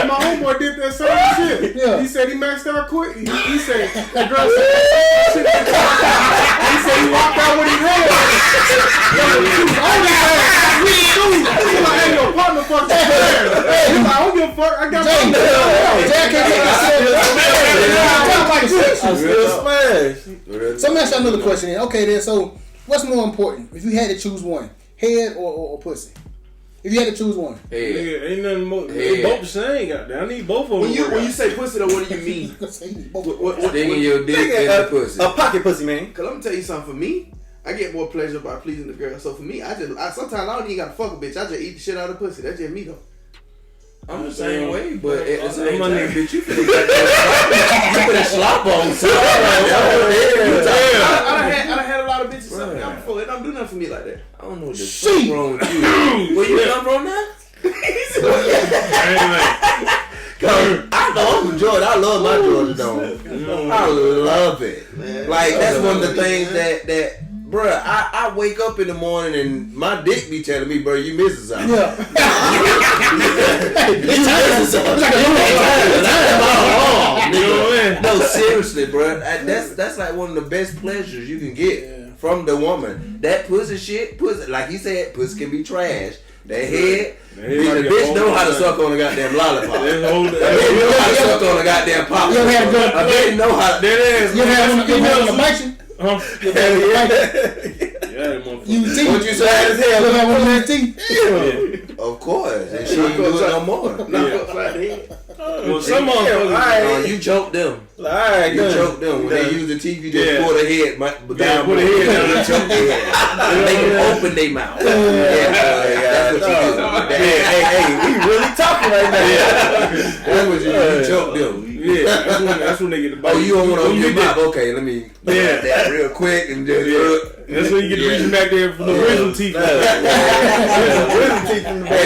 My homeboy did that same shit. Yeah. He said he maxed out quick. He said, the girl said, shit. He said he walked out with his head. He's like, hey, your partner fucked up there. He's like, I don't give a fuck. I got my Jack can't take that shit. I'm still smashed. So let me ask you another question then. Okay then, so what's more important? If you had to choose one, head or pussy? If you had to choose one. Head. Nigga, ain't nothing more. They both the same, goddamn. I need both of them. When you say pussy though, what do you mean? Sticking your dick in the pussy. A pocket pussy, man. Cause I'm gonna tell you something. For me, I get more pleasure by pleasing the girl. So for me, sometimes I don't even gotta fuck a bitch. I just eat the shit out of the pussy. That's just me though. I'm the same way, but at the same my time, nigga, bitch, you finna slop on something. I done had a lot of bitches suck me out before. It don't do nothing for me like that. I don't know what the fuck wrong with you. Where you come from now? I know I'm from Georgia. I love my Georgia dome. I love it. Like that's one of the things that bruh, I wake up in the morning and my dick be telling me, bro, you missing something. Yeah. You missing something. No, seriously, bro. That's like one of the best pleasures you can get from the woman. That pussy shit, like he said, pussy can be trash. The head, the bitch know how to suck on a goddamn lollipop. The bitch know how to suck on a goddamn pop. You ever had a girl? A bitch know how. You ever had one to bite you? Huh? You ever had one to bite you? You teeth. What you say as hell? You ever had one of your teeth? Of course. And she ain't do it no more. Well, some motherfuckers, you choke them. Alright, You choke them. When they use the teeth, you just pull the head down. put the head down. You choke their head. They can open their mouth. That's what you do. Hey, we really talking right now. That's what you choke them. Yeah, that's when they get the bite. Oh, you don't want to open your get that. mouth? Okay, let me that real quick and just. That's when you get to reaching back there for the original teeth. Ain't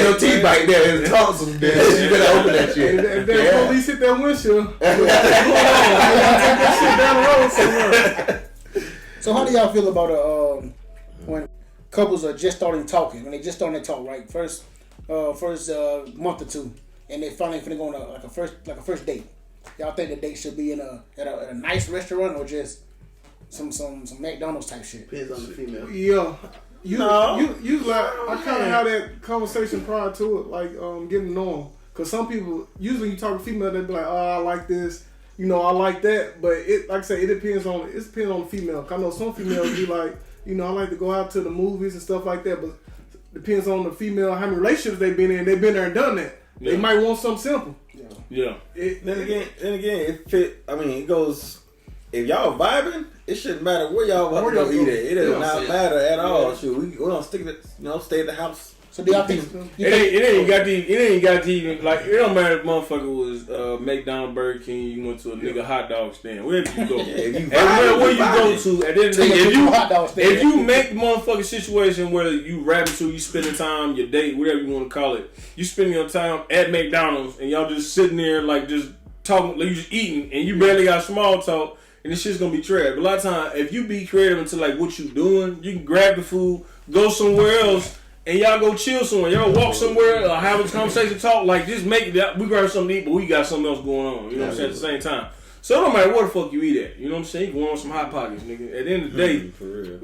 no teeth back there. It's tonsils. You better open that shit. If that police hit that windshield, take that shit down the road somewhere. So how do y'all feel about when couples are just starting talking? When they just starting to talk, right? First month or two, and they finally finna go on a first date. Y'all think the date should be at a nice restaurant or just some McDonald's type shit? Depends on the female. Yeah. You like I kind of have that conversation prior to it, like getting to know them. Cause some people usually you talk to female, they be like, oh, I like this, I like that. But it, like I say, it depends on the female. Cause I know some females be like, I like to go out to the movies and stuff like that. But depends on the female, how many relationships they've been in. They've been there and done that. Yeah. They might want something simple. Yeah. Then again, it goes. If y'all vibing, it shouldn't matter where y'all want to go eat at. It does not matter at all. Shoot, we don't stick to, stay at the house. So do y'all think it ain't got to even like it don't matter if motherfucker was McDonald's, Burger King, you went to a nigga hot dog stand, wherever you go. Where you go to, and then if you make the motherfucking situation where you rapping to, you spending time, your date, whatever you want to call it, you spending your time at McDonald's and y'all just sitting there like just talking, like you just eating, and you barely got small talk, and this shit's gonna be trash. But a lot of times, if you be creative into like what you doing, you can grab the food, go somewhere else. and y'all go chill somewhere, y'all walk somewhere, or have a conversation, talk, like, just make that, we grab something to eat, but we got something else going on, you know what I'm saying, at the same time. So it don't matter what the fuck you eat at, you know what I'm saying, you go on some Hot Pockets, nigga. At the end of the day,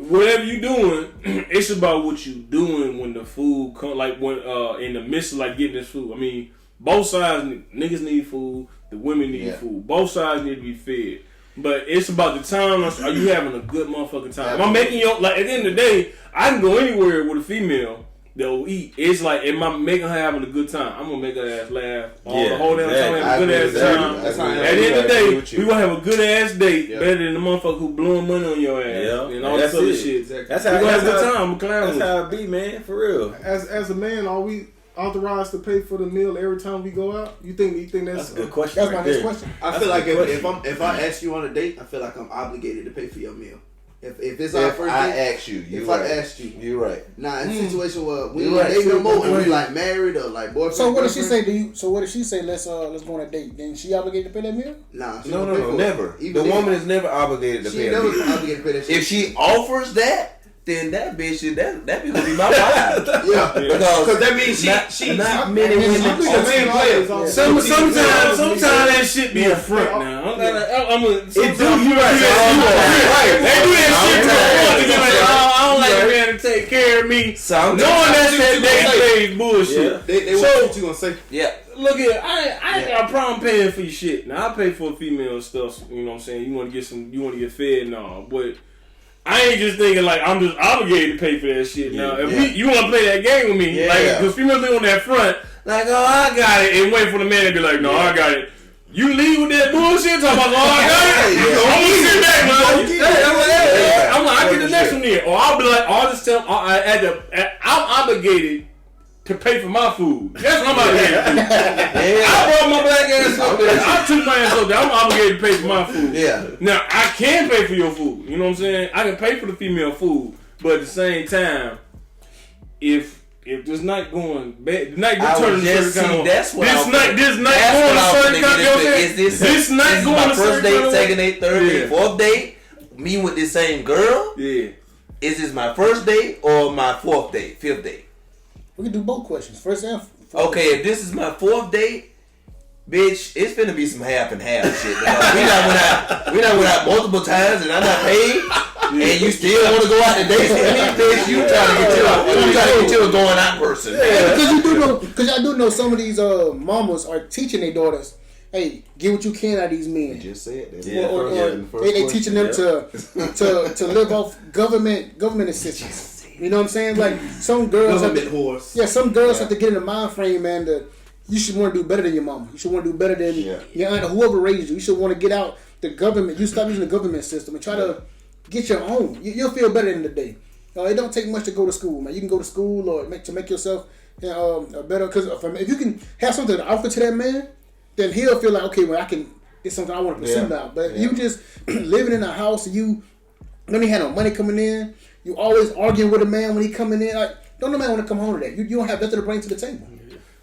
whatever you doing, it's about what you doing when the food come, like, when, in the midst of, like, getting this food. I mean, both sides, niggas need food, the women need food. Both sides need to be fed. But it's about the time, are you having a good motherfucking time? Am I making your, like, at the end of the day, I can go anywhere with a female that will eat. It's like, am I making her having a good time? I'm going to make her ass laugh the whole damn time, have a good ass time. At the end of the day, we going to have a good ass date, better than the motherfucker who blowing money on your ass. And all this other shit. That's how, we going to have a good time. That's how it be, man, for real. As a man, are we authorized to pay for the meal every time we go out? You think that's a good question? That's my next question. I feel like if I ask you on a date, I feel like I'm obligated to pay for your meal. If it's our first I date, ask you, if I asked you, you're right. Now in a situation where we ain't dating no more and we like married or like boyfriend. So what did she say? So what did she say? Let's go on a date. Then she obligated to pay that meal? Nah, No, never. The woman is never obligated to pay that meal. Obligated to pay that shit. If she offers that, then that bitch that bitch gonna be my wife. Yeah, Because that means she not many women. Sometimes that shit be a front now. I'm gonna. It do you right. They do that shit to the point. I don't like a man to take care of me. Knowing that they bullshit. They want what you gonna say. Yeah. Look at I ain't got a problem paying for your shit. Now I pay for female stuff. You know what I'm saying? You want to get fed and all, but I ain't just thinking like I'm just obligated to pay for that shit. Now, if you want to play that game with me, like, because females be on that front, like, oh, I got it, and wait for the man to be like, no, I got it. You leave with that bullshit, talking about, oh, I got it. I'm gonna sit back, man. I'm like, I get the next one there, or I'll be like, I'll just tell, I'm obligated to pay for my food. That's what I'm obligated to do. I brought my black ass up there. I took my ass up there. I'm obligated to pay for my food. Yeah. Now, I can pay for your food. You know what I'm saying? I can pay for the female food. But at the same time, if this night going bad, the night turning to certain kind of... That's what this night going to certain kind of... This night going to certain kind of... Second date, third date, fourth date, me with the same girl? Yeah. Is this my first date or my fourth date, fifth date? We can do both questions. First and fourth. Okay, if this is my fourth date, bitch, it's finna be some half and half shit. We done went out multiple times and I'm not paid, and you still want to go out to date with me, bitch. You trying to get you a going out person. Yeah, because y'all do know some of these mamas are teaching their daughters, hey, get what you can out of these men. You just said that. Or they teaching them to live off government assistance. You know what I'm saying? Like some girls some girls have to get in the mind frame, man, that you should want to do better than your mama. You should want to do better than your aunt or whoever raised you. You should want to get out the government. You stop using the government system and try to get your own. You'll feel better in the day. It don't take much to go to school, man. You can go to school or to make yourself better. Because if you can have something to offer to that man, then he'll feel like, okay, well, it's something I want to pursue now. But if you just living in a house and you don't even have no money coming in, you always arguing with a man when he coming in. Like, don't no man want to come home today. You don't have nothing to bring to the table.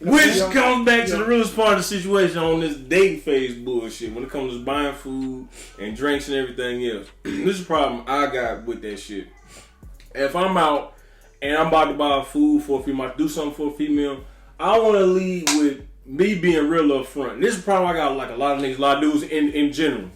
You know Which comes back to the realest part of the situation on this dating phase bullshit. When it comes to buying food and drinks and everything else. This is the problem I got with that shit. If I'm out and I'm about to buy food for a female, do something for a female, I want to lead with me being real up front. And this is the problem I got like a lot of niggas, a lot of dudes in general.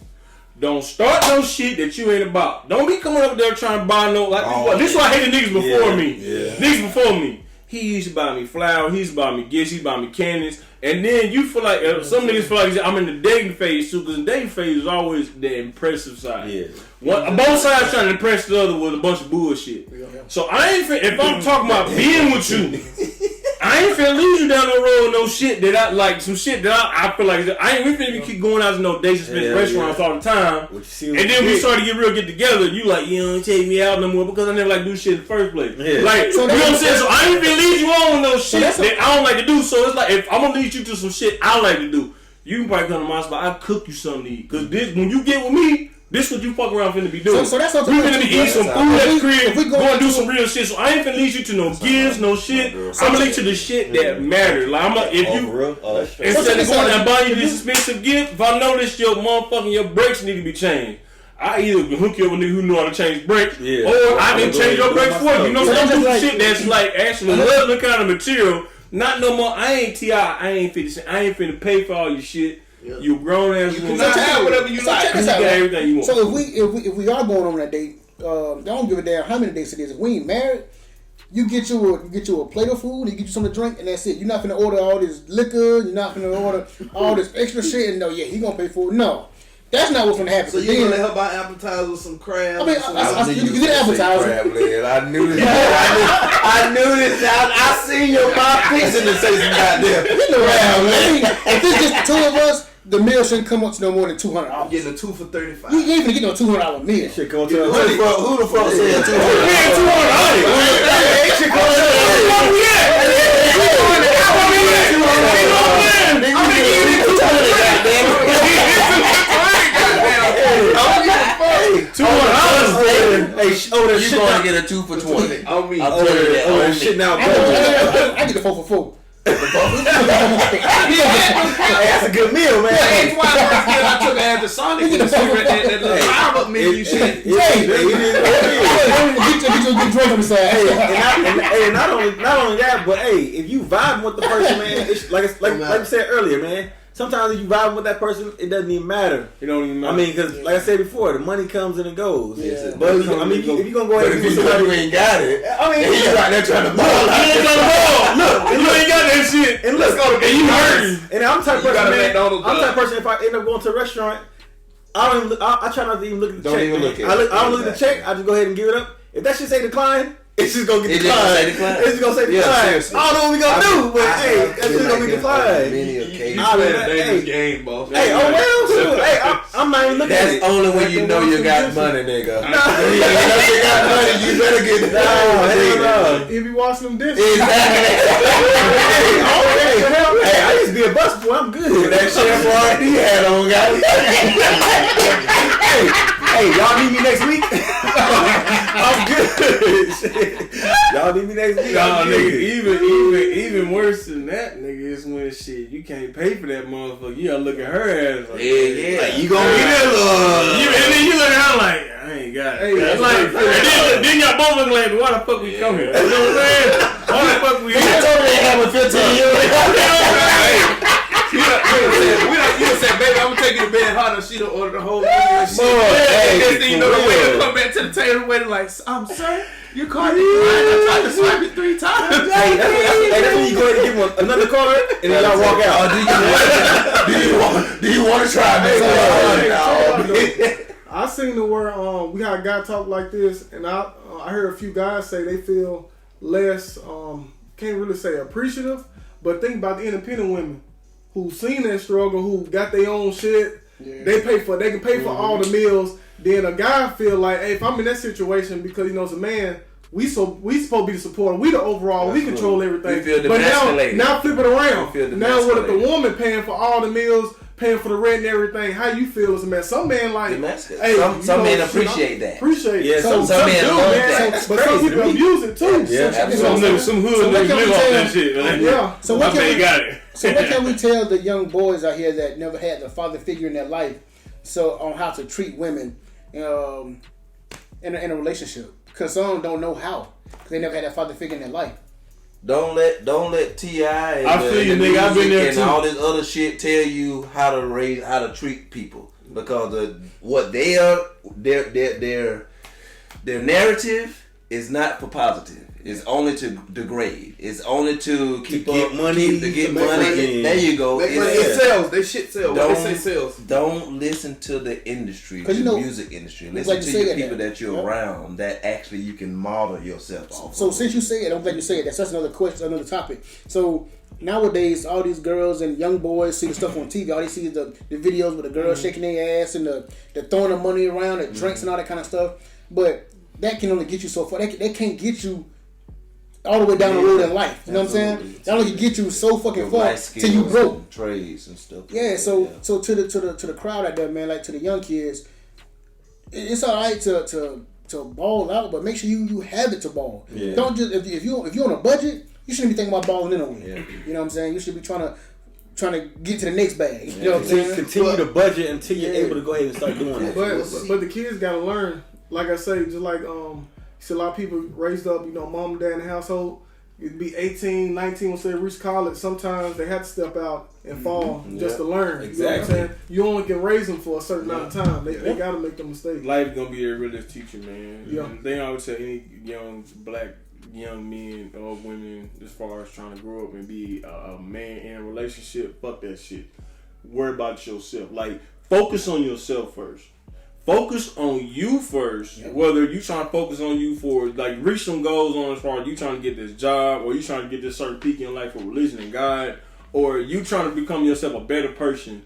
Don't start no shit that you ain't about. Don't be coming up there trying to buy no this is why I hate the niggas before me. Yeah. Niggas before me. He used to buy me flowers, he used to buy me gifts, he used to buy me candies. And then you feel like some niggas feel like I'm in the dating phase too, because the dating phase is always the impressive side. Yeah. Both sides trying to impress the other with a bunch of bullshit. So I ain't if I'm talking about being with you, I ain't finna lead you down the road no shit that I like, some shit that I feel like we finna keep going out to no dates and spend restaurants all the time. And then we start to get together. You like, you don't take me out no more because I never like do shit in the first place. Yeah. Like, you know what I'm saying? So I ain't finna lead you on no shit that I don't like to do. So it's like, if I'm gonna lead you to some shit I like to do, you can probably come to my spot. I'll cook you something to eat. Because when you get with me, this what you fuck around finna be doing. So that's what we finna be eating some food at the crib. We going to do some real shit. So I ain't finna lead you to no gifts, no shit. I'm gonna lead you to the shit that matters. Like instead of going and buying you this expensive gift, if I notice your brakes need to be changed, I either can hook you up with a nigga who know how to change brakes, Yeah. or I can change your brakes for you. You know, So some that's do like- shit that's like actually relevant kind of material. Not no more. I ain't T.I. I ain't 50 Cent. I ain't finna pay for all your shit. Yeah. You grown ass You woman. cannot have whatever you So like. check You this got out. everything you want. So if we are going on that date, I don't give a damn how many dates it is. If we ain't married, you get you a plate of food, you get you something to drink, and that's it. You're not gonna order all this liquor. You're not gonna order all this extra shit. And no, yeah, he gonna pay for it. No, that's not what's gonna happen. So you're gonna help out appetizer with some crabs? I mean, or some- you get appetizer. Crab leg. I knew this. I knew this. I seen your mouth fixing to say some goddamn You know what crab I leg. mean? If it's just the two of us, the meal shouldn't come up to no more than $200. I'm getting a 2 for $35. You ain't gonna get no $200 meal. Shit come to Who the fuck said $200? You gonna get a 2 for $20? On me. I'm telling you that. On me. shit now. I get a 4 for 4. Hey, that's a good meal, man. That's why I took an after Sonic and the cigarette that little $5 menu shit. Get you a good drink on the side. Hey, not only that, but hey, if you vibe with the person, man, it's like you said earlier, man. Sometimes if you vibe with that person, it doesn't even matter. It don't even matter. I mean, because like I said before, the money comes and it goes. Yeah. But I mean, if you gonna go ahead But and if do you somebody, ain't got it, I mean, and you out there trying to ball out. look, you ain't got that shit. and let's go. And you hurting. And I'm the type of You got person, a man. McDonald's I'm the type of dog. person. If I end up going to a restaurant, I don't even. I try not to even look at the Don't check. even man. look at I it. don't look at the check. I just go ahead and give it up. If that shit say decline, it's just gonna get It just gonna say declined. decline. It's just gonna say Yeah, decline. seriously. I don't know what we gonna do, but hey, that's just gonna be declined. Many occasions. I mean, Dangerous hey, game, boss. hey, oh well, shoot. Hey, I'm not even looking at That's it. only when you know you got money, nigga. Nah. When you know you got money, you better get it No, hell no. If you watch them dishes, Exactly. Hey, I used to be a busboy. I'm good. That Chef Boyardee had on, Hey, y'all need me next week? I'm good. Shit. Y'all need me next week? Nah, I'm nigga, good. even worse than that, nigga, is when shit you can't pay for that motherfucker. You gotta look at her ass like, Yeah. Like, you gonna get it? and then you look at her like, I ain't got it. Hey, It's like, and then y'all both look like, why the fuck we come here? You know what I'm saying? Why the fuck we You here? told me they having 15 years. You done said, baby, I'm gonna take you to bed hot, and she done ordered the whole menu and shit. Hey, Next thing you know, the for waiter real. come back to the table, waiting like, sir, your card declined. I tried to swipe it 3 times. Hey, that's when you go ahead and give him another card, and then y'all walk out. Do you want to try, man? I seen the where we had a guy talk like this, and I heard a few guys say they feel less can't really say appreciative, but think about the independent women who seen that struggle, who got their own shit. Yeah. They can pay for all the meals. Then a guy feel like, hey, if I'm in that situation, because as a man, we supposed to be the supporter. We the overall. We control everything. We feel but demasculated. now flip it around. We feel Now what if the demasculated. woman paying for all the meals, paying for the rent and everything? How you feel as a man? Some men like, Demasculated. hey, Some men shit, appreciate that. Appreciate Yeah, it. some men do, love man. that. That's But some crazy people to me. abuse it too. Yeah, Some hood So what niggas can we live off tell- that shit. Man. Yeah. So My what can man we got it. So what can we tell the young boys out here that never had the father figure in their life, so on how to treat women in a relationship? Because some don't know how. 'Cause they never had that father figure in their life. Don't let T.I. and I feel you, nigga. I've been there and too. all this other shit tell you how to treat people, because what they are their narrative is not for positive. It's only to degrade. It's only to keep get up, money, to get to make money. money. There you go. It It's- sells. They shit sell. What they say sells. Don't listen to the industry, 'Cause the you know, music industry. I'm Listen glad to you your said people that. that you're Yep. around that actually you can model yourself off. So of. since you say it, I'm glad you say it. That's another question, another topic. So nowadays, all these girls and young boys see the stuff on TV. All they see is the videos with the girls shaking their ass and the throwing the money around, the drinks and all that kind of stuff. But that can only get you so far. They can't get you all the way down the road in life. You know what I'm saying? Absolutely. That only can get you so fucking Your far life till you skills broke. and trades and stuff. Yeah, so to the crowd out there, man, like to the young kids, it's all right to ball out, but make sure you have it to ball. Yeah. Don't just if you're on a budget, you shouldn't be thinking about balling anyway. Yeah. You know what I'm saying? You should be trying to trying to get to the next bag. You know what I'm saying? Continue to budget until you're Yeah. able to go ahead and start doing that. But the kids gotta learn. Like I say, just like see a lot of people raised up, mom and dad in the household. It'd be 18, 19 once they reach college. Sometimes they have to step out and fall just to learn. Exactly. You know what I'm saying? You only can raise them for a certain amount of time. They gotta make the mistake. Life gonna be their realest teacher, man. Yeah. They always tell any black young men or women as far as trying to grow up and be a man in a relationship, fuck that shit. Worry about yourself. Like, focus on yourself first. Focus on you first. Yep. Whether you trying to focus on you for, like, reach some goals on as far as you trying to get this job, or you trying to get this certain peak in life for religion and God, or you trying to become yourself a better person.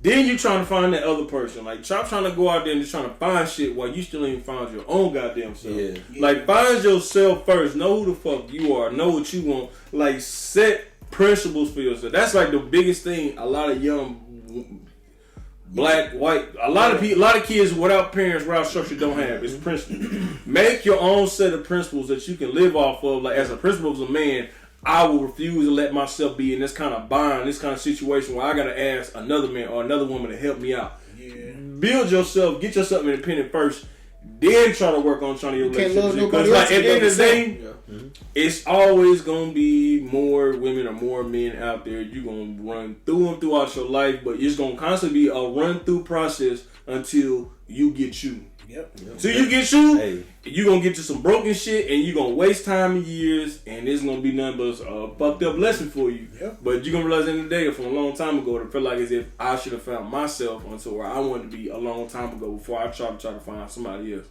Then you trying to find that other person. Like, stop trying to go out there and just trying to find shit while you still ain't found your own goddamn self. Yeah. Like, find yourself first. Know who the fuck you are. Know what you want. Like, set principles for yourself. That's like the biggest thing a lot of young black, white, a lot of kids without parents, without structure don't have. It's principles. Make your own set of principles that you can live off of. Like, as a principle as a man, I will refuse to let myself be in this kind of bind, this kind of situation where I gotta ask another man or another woman to help me out. Yeah. Build yourself, get yourself independent first, then try to work on trying to get Can't love relationships. nobody Because like else at the end of the except day, it's always gonna be more women or more men out there. You're gonna run through them throughout your life, but it's gonna constantly be a run through process until you get you. Yep. Till you get you, Hey. you gonna get to some broken shit, and you gonna waste time and years, and it's gonna be nothing but a fucked up lesson for you. Yep. But you're gonna realize in the day, from a long time ago, it felt like as if I should have found myself until where I wanted to be a long time ago before I try to find somebody else.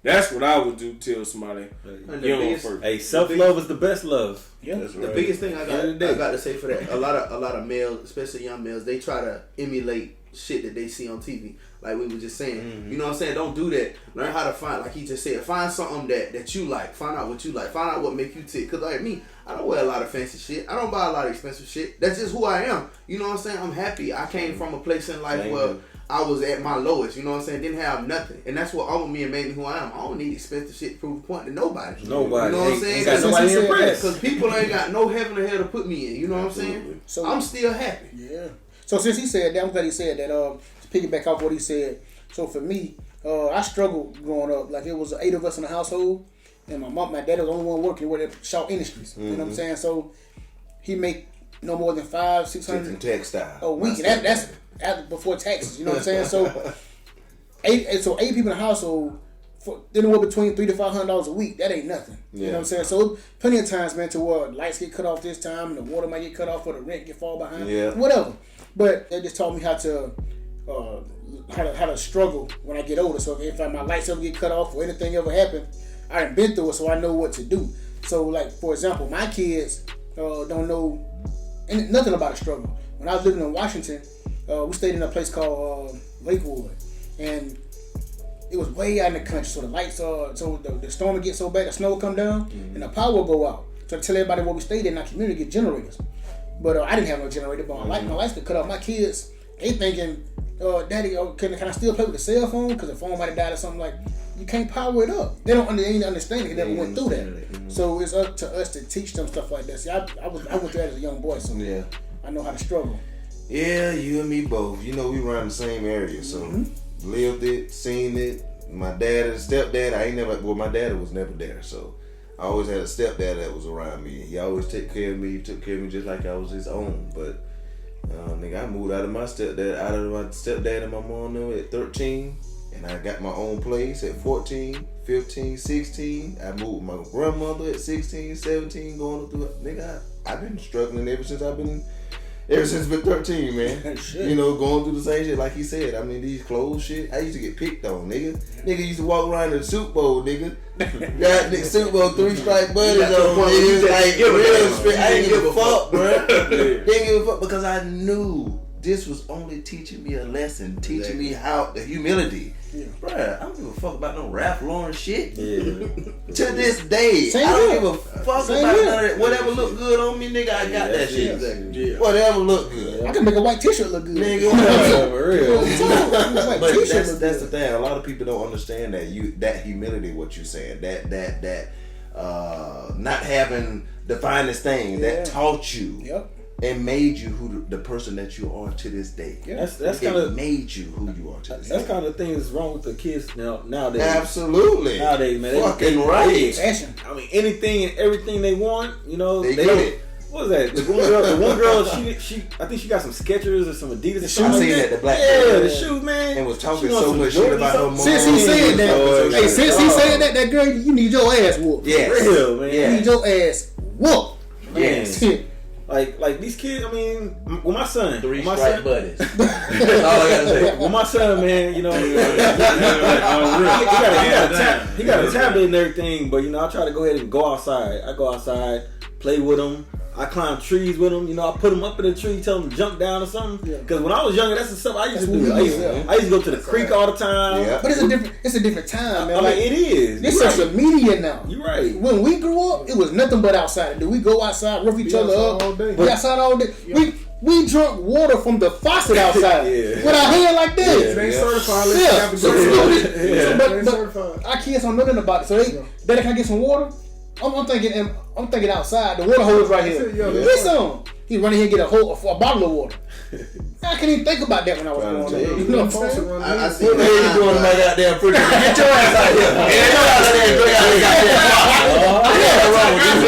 That's what I would do. Tell somebody And the young biggest- first. Hey, self-love is the best love. Yeah. That's The right. biggest thing I End of the day. got to say for that, a lot of males, especially young males, they try to emulate shit that they see on TV. Like we were just saying, you know what I'm saying? Don't do that. Learn how to find, like he just said, find something that you like. Find out what you like. Find out what make you tick. Cause like me, I don't wear a lot of fancy shit. I don't buy a lot of expensive shit. That's just who I am. You know what I'm saying? I'm happy. I came from a place in life Same where here. I was at my lowest. You know what I'm saying? Didn't have nothing, and that's what all of me and made me who I am. I don't need expensive shit to prove a point to nobody. Nobody. You know what I'm Ain't- saying? ain't got nobody to impress. Because people ain't got no heaven or hell to put me in. You know what I'm saying? So I'm still happy. Yeah. So since he said that, I'm glad he said that. To piggyback off what he said. So for me, I struggled growing up. Like it was 8 of us in the household, and my dad was the only one working with Shaw Industries. You know what I'm saying? So he make no more than $500-600 Textile. a week. And that's after, before taxes. You know what I'm saying? So 8 people in the household. For anywhere between $300 to $500 a week, that ain't nothing. You know what I'm saying? So plenty of times, man, to where lights get cut off this time, and the water might get cut off, or the rent get fall behind, Yeah. whatever. But they just taught me how to struggle when I get older. So if my lights ever get cut off or anything ever happen, I done been through it, so I know what to do. So like for example, my kids don't know nothing about a struggle. When I was living in Washington, we stayed in a place called Lakewood, and it was way out in the country, so the lights so the storm would get so bad, the snow would come down, and the power would go out. So to tell everybody where we stayed in our community, get generators. But I didn't have no generator, but my lights got cut off. My kids, they thinking, Daddy, can I still play with the cell phone? Because the phone might have died or something. Like, you can't power it up. They don't understand it. They never went through that. So it's up to us to teach them stuff like that. See, I went through that as a young boy, so Yeah. I know how to struggle. Yeah, you and me both. You know, we run the same area, so lived it, seen it. My dad and stepdad, my dad was never there, so I always had a stepdad that was around me. He always took care of me. He took care of me just like I was his own. But nigga, I moved out of my stepdad and my mom at 13, and I got my own place at 14, 15, 16. I moved with my grandmother at 16, 17, going through. Nigga, I've been struggling ever since I've been 13, man. Shit. You know, going through the same shit like he said. I mean, these clothes shit, I used to get picked on, nigga. Nigga used to walk around in the Super Bowl, nigga. Got the Super Bowl 3-stripe buddies on, nigga. Like, real straight. I didn't give a fuck, bro. Didn't give a fuck because I knew this was only teaching me a lesson, teaching me how the humility. Yeah. Bruh, I don't give a fuck about no Ralph Lauren shit. Yeah. To this day, Same I don't here. give a fuck Same about here. none of that. Whatever look good on me, nigga, I got that shit. Exactly. Yeah. Whatever look good. I can make a white t-shirt look good. Nigga, For real. White but t-shirt that's look the good. thing. A lot of people don't understand that humility. What you're saying, that not having the finest thing Yeah. that taught you Yep. and made you who the person that you are to this day. Yeah, that's it kind of made you who you are to this day. That's kind of the thing that's wrong with the kids nowadays. Absolutely. Nowadays, man, fucking right. Fashion. I mean, anything and everything they want, you know, They don't. get it. What was that? The one girl, she, I think she got some Skechers or some Adidas. I seen that, the black yeah, girl. the shoes, man. And was talking She wants so some much shit Jordans about her or mom. Since he said that, Oh, since he said that girl, you need your ass whooped. Yes. Real, man. You need your ass whooped. Yes. Like these kids, I mean, with my son, Three with my strike son, buddies. That's all I gotta say. with my son, man, you know, he got a tablet and everything, but you know, I try to go ahead and go outside. I go outside, play with him. I climb trees with him. You know, I put him up in a tree, tell him to jump down or something. Because when I was younger, that's the stuff I used to do. I used to go to the creek all the time. Yeah. But it's a different time, man. I mean, it is. This You're social media now. You're right. When we grew up, it was nothing but outside. Do we go outside, rough each other up? all day. We outside all day. Yeah. We drunk water from the faucet outside Yeah. with our hand like this. They ain't certified. Yeah. Let's have a So, good so, They but ain't certified. our kids don't know nothing about it. So Daddy, can I get some water? I'm thinking outside. The water hose right here. Yeah. Get some. He run in here and get a bottle of water. I couldn't even think about that when I was growing up. You know what I'm saying? I see What the hell you doing in my goddamn refrigerator? Get your ass out here. Get your ass out here and drink out of this goddamn bottle. What the hell wrong with you?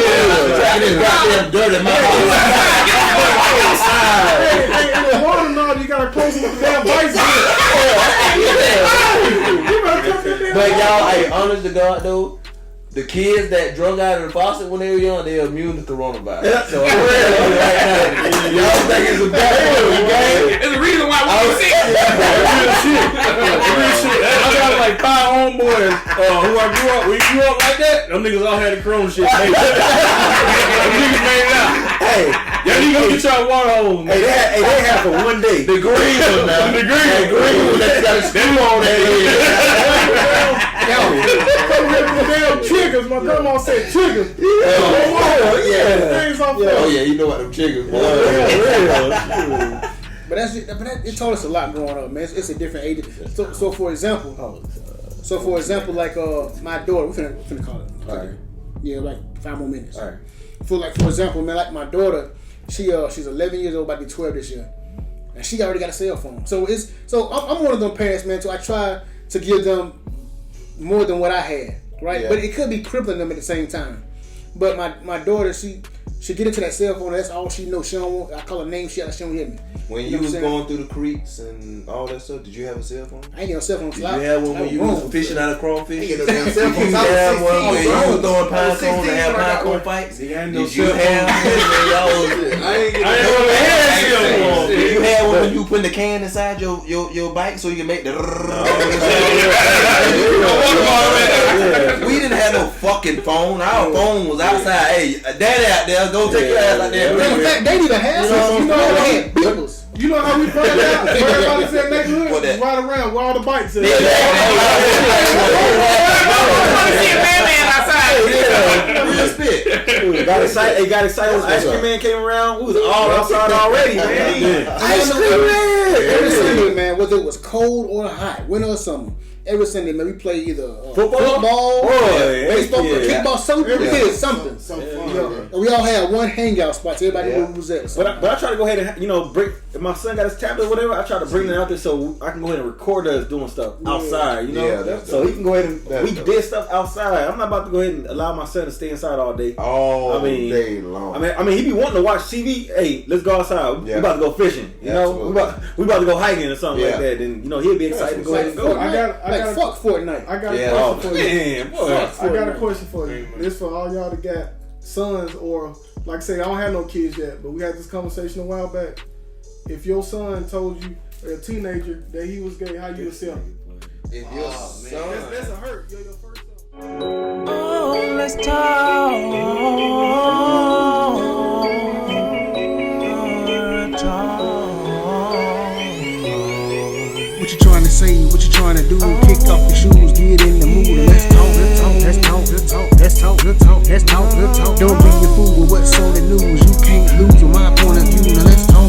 Drinking this goddamn dirty mouth. Hey, in the water now, you gotta close with the damn vice. But y'all, hey, honest to God though, the kids that drunk out of the faucet when they were young, they're immune to coronavirus. So I'm right now, y'all think it's a bad game? There's a reason why we don't see it. Real shit. I got like 5 homeboys who I grew up. When you grew up like that, them niggas all had the corona shit. Them niggas made it out. Hey, Y'all need to go get y'all water hose. hey, they had for one day. The green one now. The green one. That got a screw on that head. Come here with the damn triggers. My grandma said triggers. Things off Oh yeah, you know what them chickens. But it taught us a lot growing up, man. It's a different age. So for example, like my daughter, we finna call it. All right. Yeah, like 5 more minutes. All right. For example, man, like my daughter, she's 11 years old, about to be 12 this year, and she already got a cell phone. So I'm one of them parents, man. So I try to give them more than what I had, right? Yeah. But it could be crippling them at the same time. But my daughter, she get into that cell phone. That's all she knows. She don't want. I call her name. She don't hear me. When You you know was what I'm going through the creeks and all that stuff, did you have a cell phone? I ain't get no cell phone. Did you have one when you was fishing out of crawfish? Ain't get no damn cell phone. Did you have one when you was throwing pine cones and have pine cone fights? Did you have one when y'all Did you have one when you putting the can inside your bike so you can make the? We didn't have no fucking phone. Our phone was outside. Hey, daddy out there, go take your ass out there. In fact, they didn't have cell phones. They had beepers. You know how we found out? Everybody said neighborhood What that? right around where all the bikes is. Real spit. Got excited when Ice Cream Man came around. We was all outside already, man. Ice Cream Man. Every Sunday, man, whether it was cold or hot, winter or summer. Every Sunday, man, we play either football, baseball, kickball, something. We did something. And we all had one hangout spot. So everybody knew who was at. But I try to go ahead and bring. If my son got his tablet or whatever, I try to bring it out there so I can go ahead and record us doing stuff outside. Yeah, that's so he can go ahead and that's we did stuff outside. I'm not about to go ahead and allow my son to stay inside all day. All day long. I mean, he be wanting to watch TV. Hey, let's go outside. We about to go fishing. You know, we about to go hiking or something like that. And he'll be excited to go ahead and go. I got fuck Fortnite. I got a question for you. Man, boy. I got a question for you. This for all y'all that got sons, or like I say, I don't have no kids yet, but we had this conversation a while back. If your son told you, a teenager, that he was gay, how you would feel? If your son, That's a hurt. You're your first son. Oh, let's talk. What you trying to say? What you trying to do? Kick off your shoes, get in the mood, and let's talk. Don't be a fool with what's on the news. You can't lose with my point of view. Now let's talk.